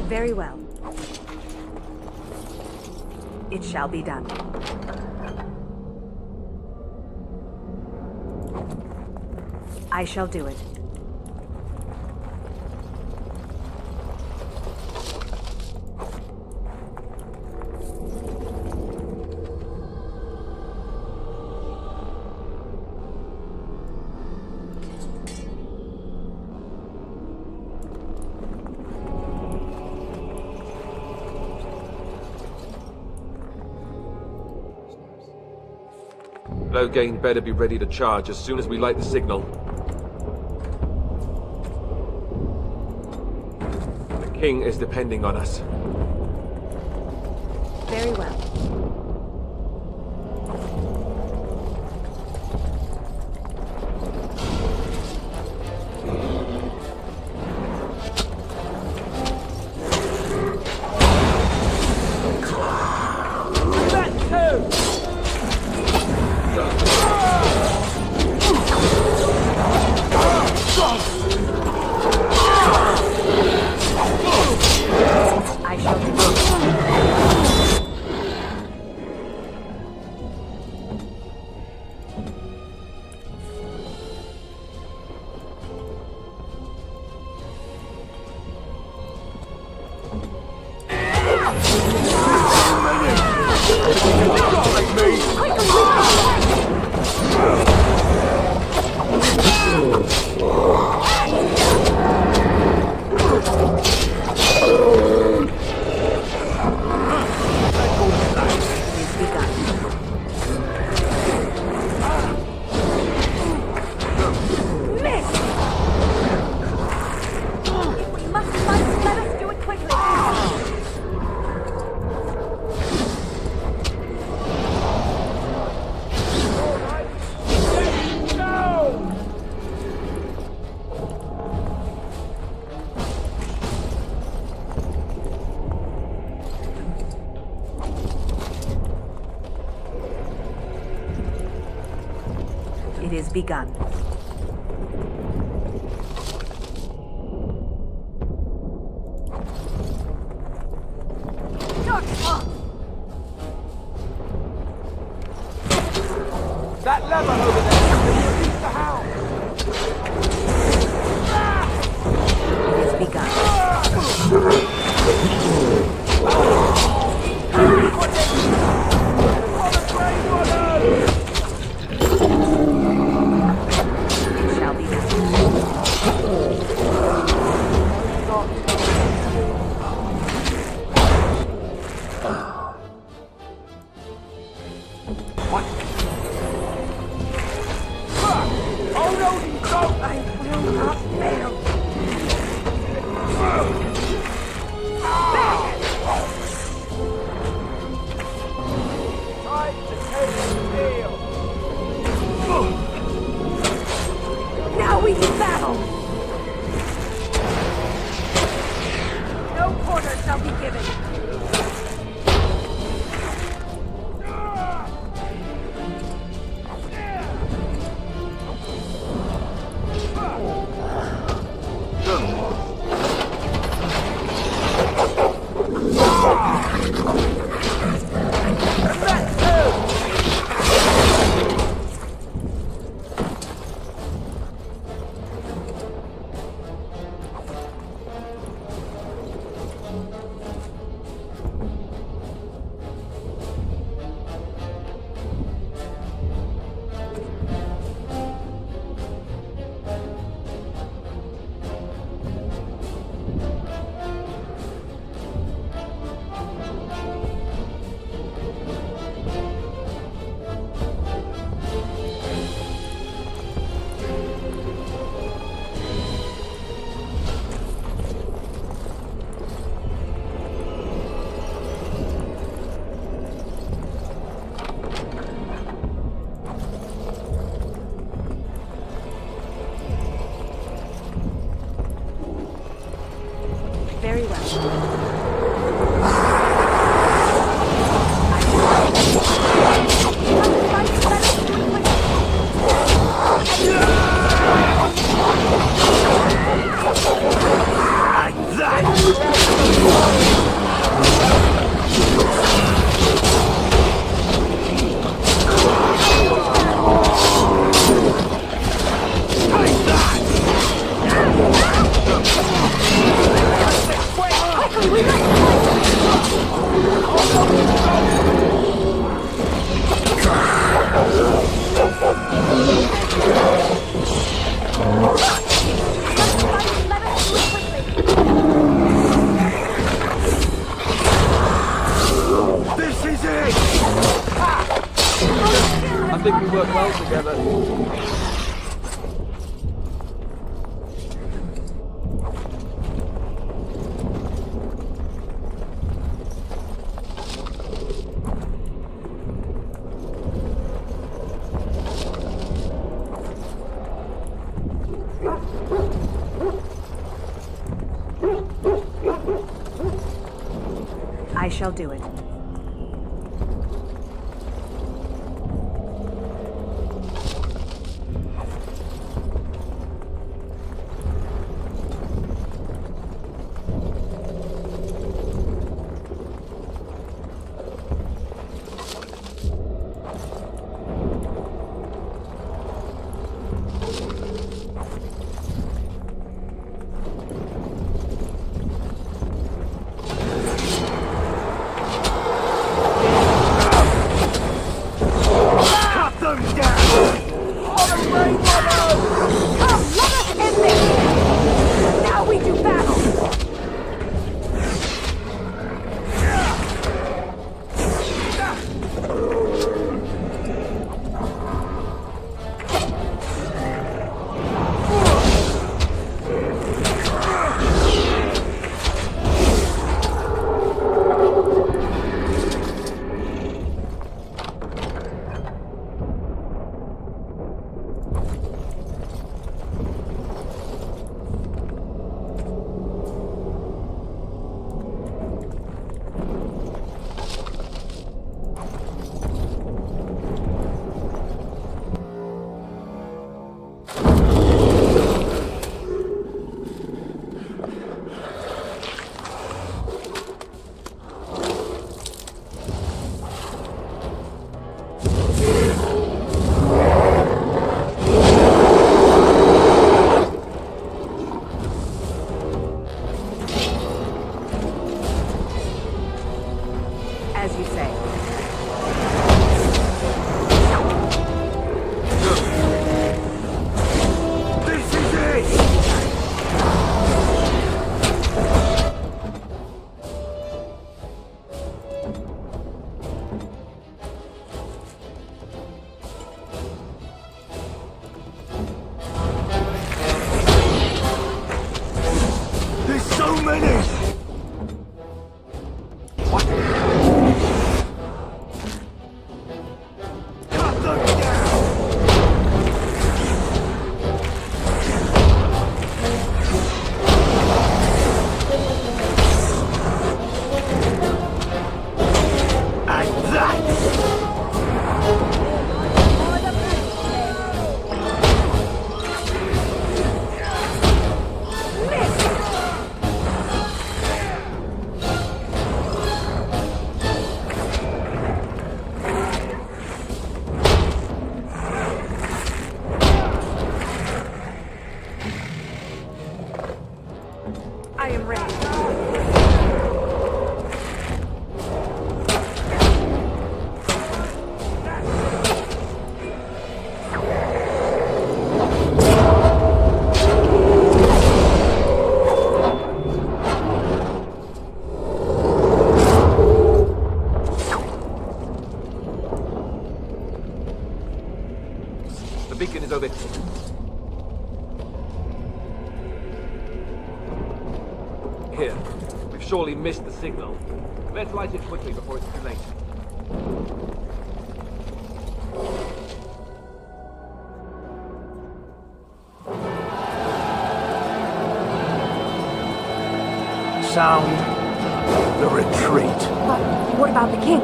Very well. It shall be done. I shall do it. Loghain better be ready to charge as soon as we light the signal. The king is depending on us. Very well. It is begun. That lever over there! Release the hound! It is begun. It shall be What? Oh no, you don't! I will not fail. Time to take the deal! Now we can battle! No quarter shall be given. Very well. This is it! I think we work well together. I shall do it. As you say. This is it! There's so many! What? Cut them down! And that! I am ready. The beacon is over here. Here. We've surely missed the signal. Let's light it quickly before it's too late. Sound the retreat. But what about the king?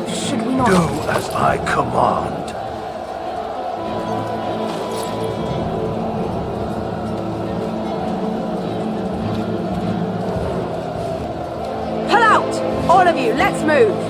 Should we not... Do as I command. Pull out! All of you, let's move!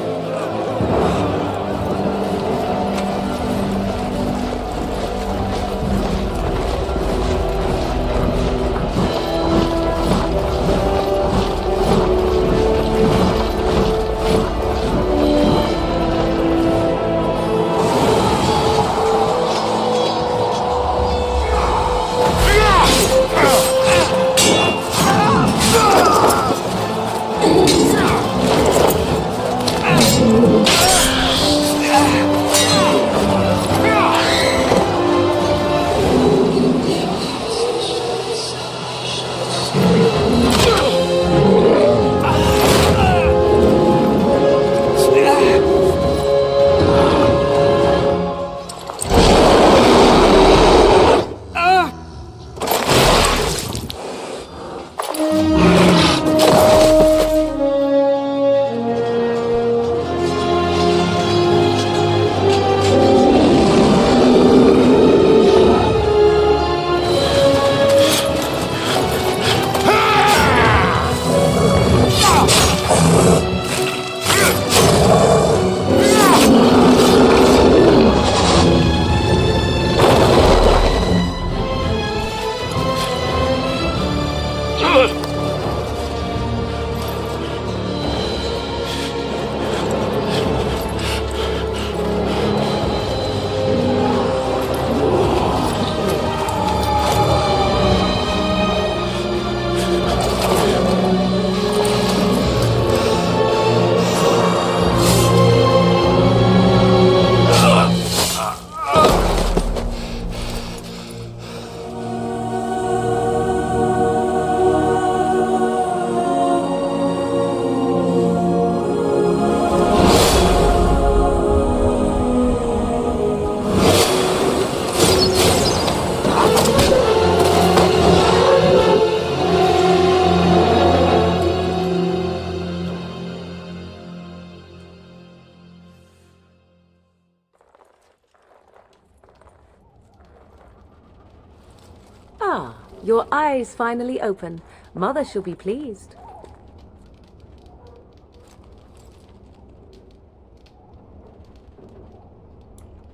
Ah, your eyes finally open. Mother shall be pleased.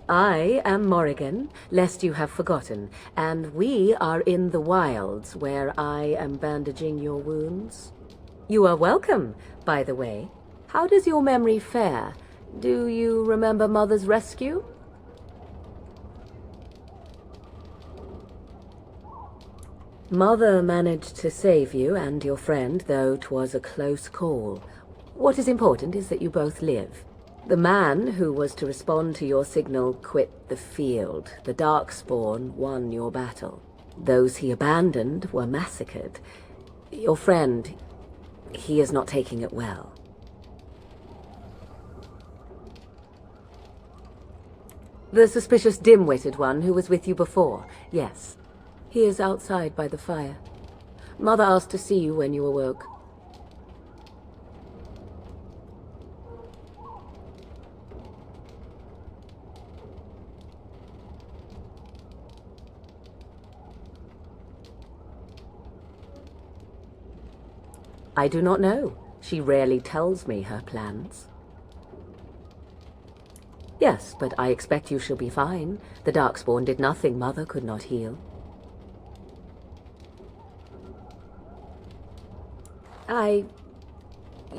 I am Morrigan, lest you have forgotten, and we are in the wilds where I am bandaging your wounds. You are welcome, by the way. How does your memory fare? Do you remember Mother's rescue? Mother managed to save you and your friend, though 'twas a close call. What is important is that you both live. The man who was to respond to your signal quit the field. The Darkspawn won your battle. Those he abandoned were massacred. Your friend, he is not taking it well. The suspicious dim-witted one who was with you before, yes. He is outside by the fire. Mother asked to see you when you awoke. I do not know. She rarely tells me her plans. Yes, but I expect you shall be fine. The Darkspawn did nothing Mother could not heal.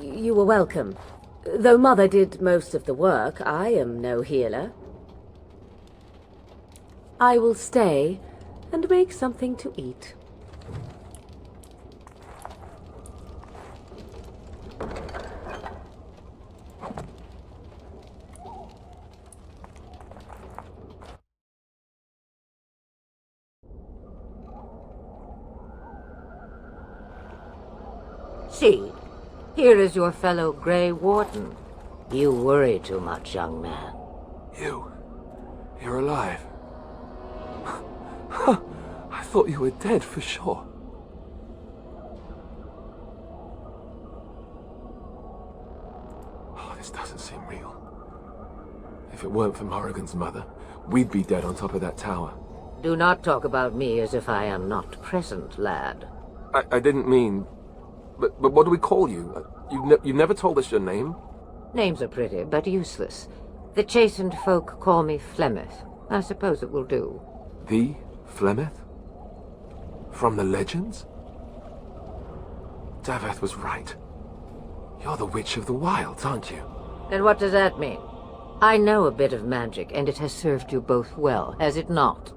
You were welcome. Though Mother did most of the work, I am no healer. I will stay and make something to eat. See, here is your fellow Grey Warden. You worry too much, young man. You're alive. I thought you were dead for sure. Oh, this doesn't seem real. If it weren't for Morrigan's mother, we'd be dead on top of that tower. Do not talk about me as if I am not present, lad. I didn't mean... But what do we call you? You've never told us your name? Names are pretty, but useless. The chastened folk call me Flemeth. I suppose it will do. The Flemeth? From the legends? Daveth was right. You're the Witch of the Wilds, aren't you? And what does that mean? I know a bit of magic, and it has served you both well, has it not?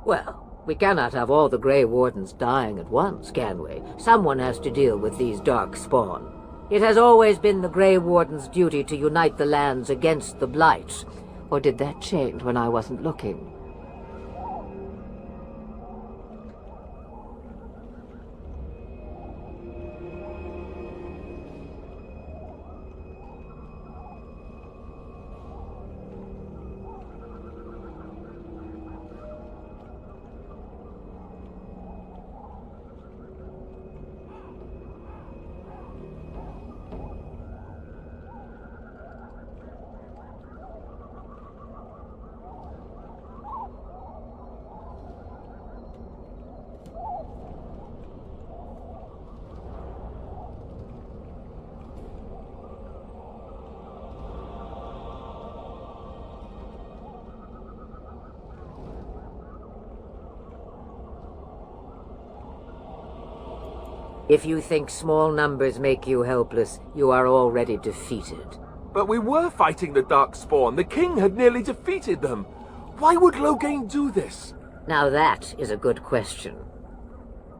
Well, we cannot have all the Grey Wardens dying at once, can we? Someone has to deal with these Darkspawn. It has always been the Grey Warden's duty to unite the lands against the Blight. Or did that change when I wasn't looking? If you think small numbers make you helpless, you are already defeated. But we were fighting the Darkspawn. The king had nearly defeated them. Why would Loghain do this? Now that is a good question.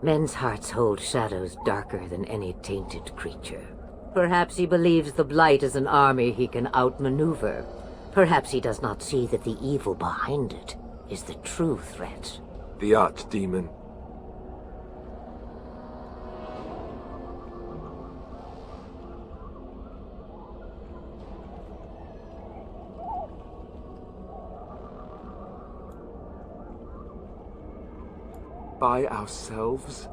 Men's hearts hold shadows darker than any tainted creature. Perhaps he believes the Blight is an army he can outmaneuver. Perhaps he does not see that the evil behind it is the true threat. The Archdemon. By ourselves?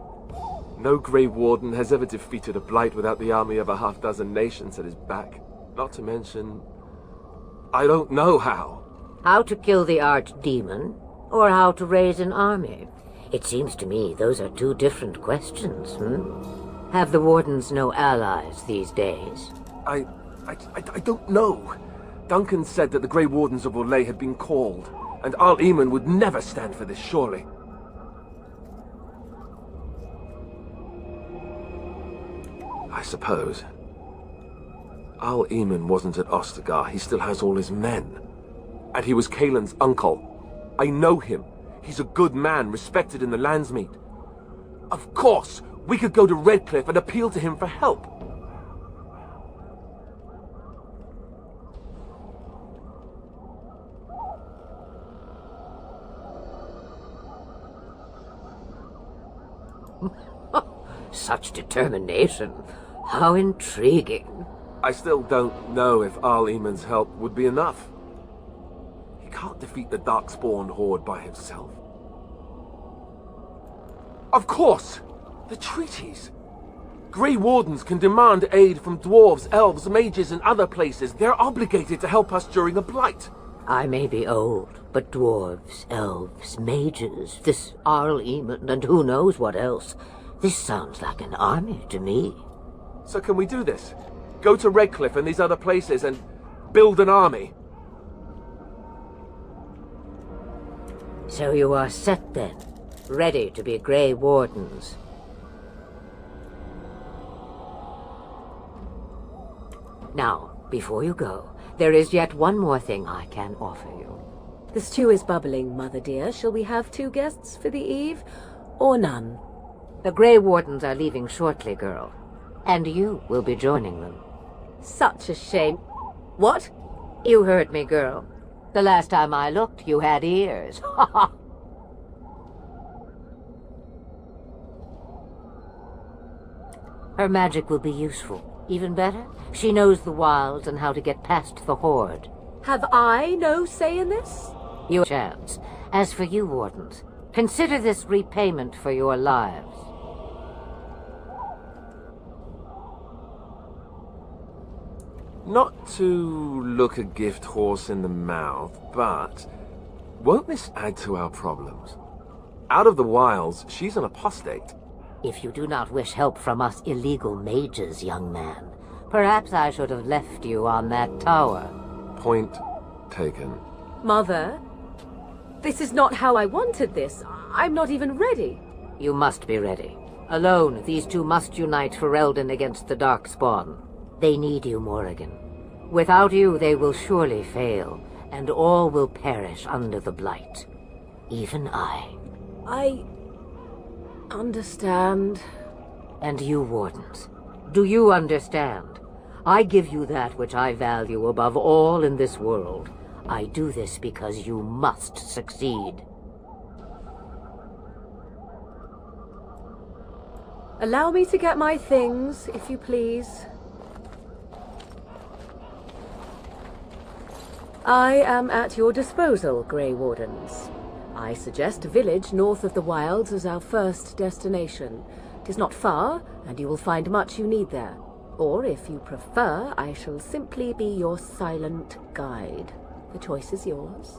No Grey Warden has ever defeated a Blight without the army of a half-dozen nations at his back. Not to mention... I don't know how. How to kill the Archdemon, or how to raise an army? It seems to me those are two different questions, Have the Wardens no allies these days? I don't know. Duncan said that the Grey Wardens of Orlais had been called, and Arl Eamon would never stand for this, surely. I suppose. Arl Eamon wasn't at Ostagar. He still has all his men. And he was Kaelin's uncle. I know him. He's a good man, respected in the Landsmeet. Of course, we could go to Redcliffe and appeal to him for help. Such determination. How intriguing. I still don't know if Arl Eamon's help would be enough. He can't defeat the Darkspawn Horde by himself. Of course! The treaties! Grey Wardens can demand aid from dwarves, elves, mages, and other places. They're obligated to help us during a blight. I may be old, but dwarves, elves, mages, this Arl Eamon, and who knows what else. This sounds like an army to me. So can we do this? Go to Redcliffe and these other places and build an army? So you are set then, ready to be Grey Wardens. Now, before you go, there is yet one more thing I can offer you. The stew is bubbling, Mother dear. Shall we have 2 guests for the eve, or none? The Grey Wardens are leaving shortly, girl. And you will be joining them. Such a shame. What? You heard me, girl. The last time I looked, you had ears. Ha ha! Her magic will be useful. Even better, she knows the wilds and how to get past the Horde. Have I no say in this? Your chance. As for you, Wardens, consider this repayment for your lives. Not to look a gift horse in the mouth, but won't this add to our problems? Out of the wilds, she's an apostate. If you do not wish help from us illegal mages, young man, perhaps I should have left you on that tower. Point taken. Mother, this is not how I wanted this. I'm not even ready. You must be ready. Alone, these two must unite Ferelden against the Darkspawn. They need you, Morrigan. Without you, they will surely fail, and all will perish under the Blight. Even I. I understand. And you, Wardens, do you understand? I give you that which I value above all in this world. I do this because you must succeed. Allow me to get my things, if you please. I am at your disposal, Grey Wardens. I suggest a village north of the wilds as our first destination. 'Tis not far, and you will find much you need there. Or, if you prefer, I shall simply be your silent guide. The choice is yours.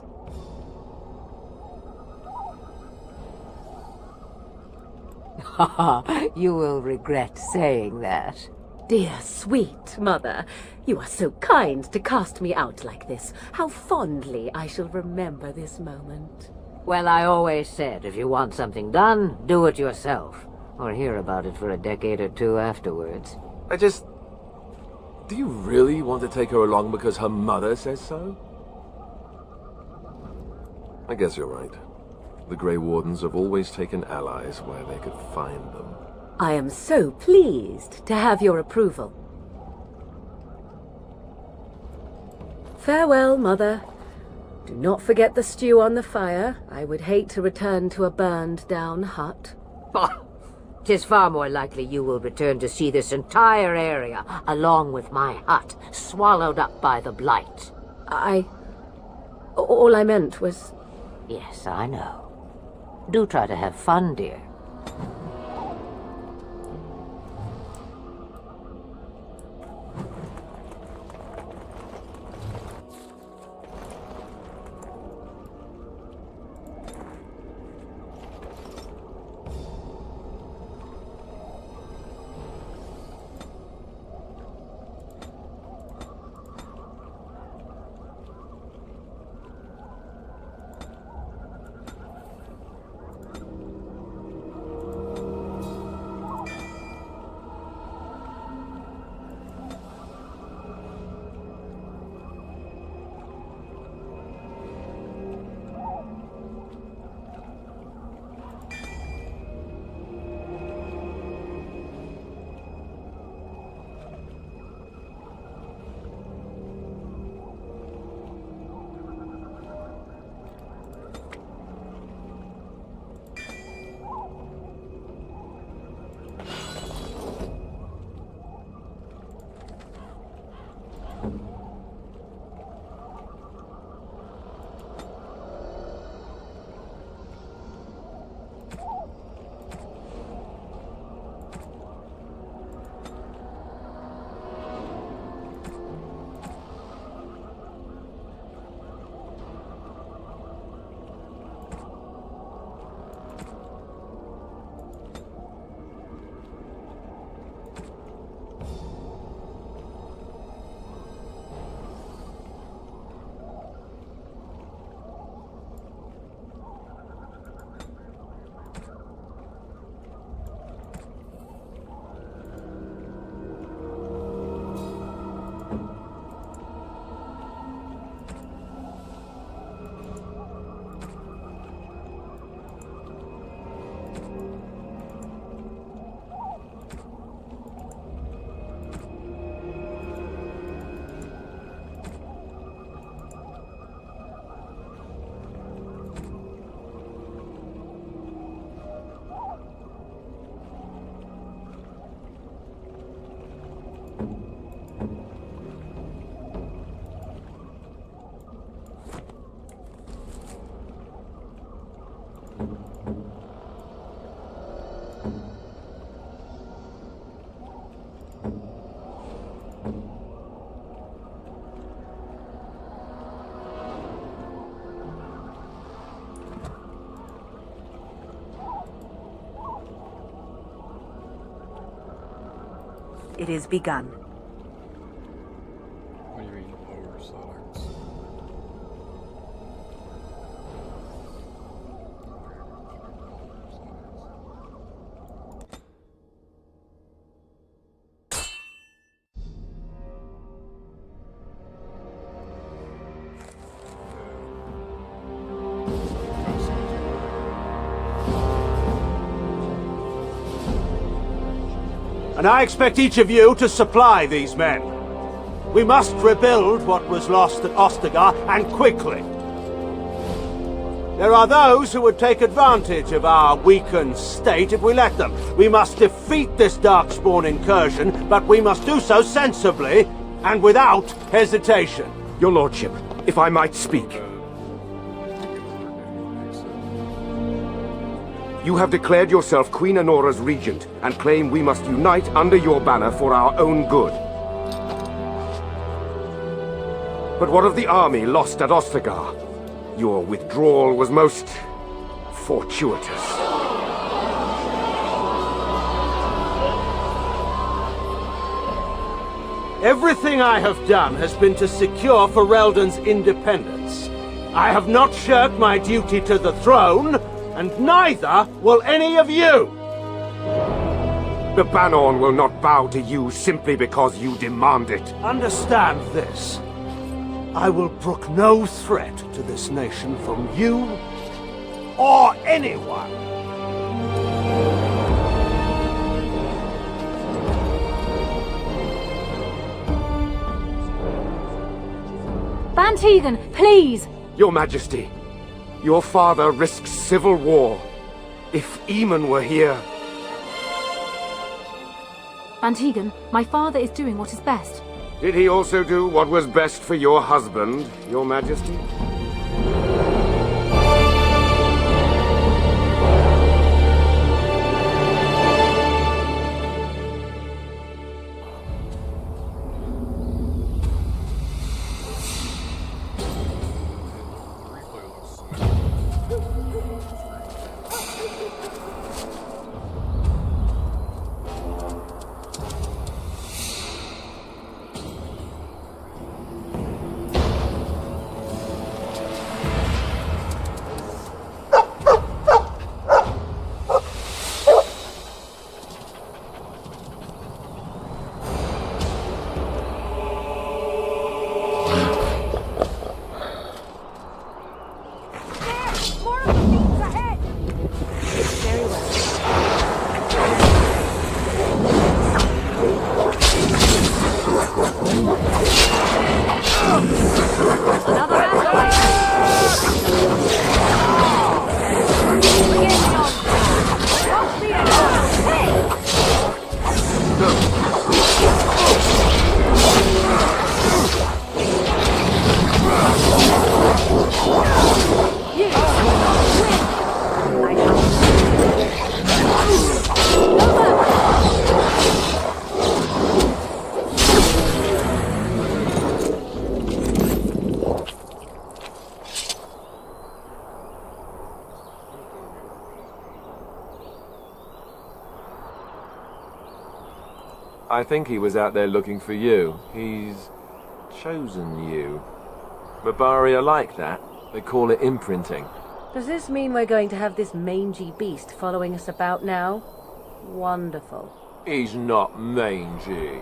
You will regret saying that. Dear, sweet mother, you are so kind to cast me out like this. How fondly I shall remember this moment. Well, I always said, if you want something done, do it yourself. Or hear about it for a decade or two afterwards. Do you really want to take her along because her mother says so? I guess you're right. The Grey Wardens have always taken allies where they could find them. I am so pleased to have your approval. Farewell, Mother. Do not forget the stew on the fire. I would hate to return to a burned-down hut. Bah! 'Tis far more likely you will return to see this entire area, along with my hut, swallowed up by the blight. All I meant was... Yes, I know. Do try to have fun, dear. It is begun. What do you mean, oversight? And I expect each of you to supply these men. We must rebuild what was lost at Ostagar, and quickly. There are those who would take advantage of our weakened state if we let them. We must defeat this Darkspawn incursion, but we must do so sensibly and without hesitation. Your Lordship, if I might speak. You have declared yourself Queen Anora's regent, and claim we must unite under your banner for our own good. But what of the army lost at Ostagar? Your withdrawal was most fortuitous. Everything I have done has been to secure Ferelden's independence. I have not shirked my duty to the throne, and neither will any of you! The Bannorn will not bow to you simply because you demand it. Understand this. I will brook no threat to this nation from you or anyone. Bantegan, please! Your Majesty, your father risks civil war. If Eamon were here... Bantegan, my father is doing what is best. Did he also do what was best for your husband, your Majesty? I think he was out there looking for you. He's chosen you. Mabari are like that. They call it imprinting. Does this mean we're going to have this mangy beast following us about now? Wonderful. He's not mangy.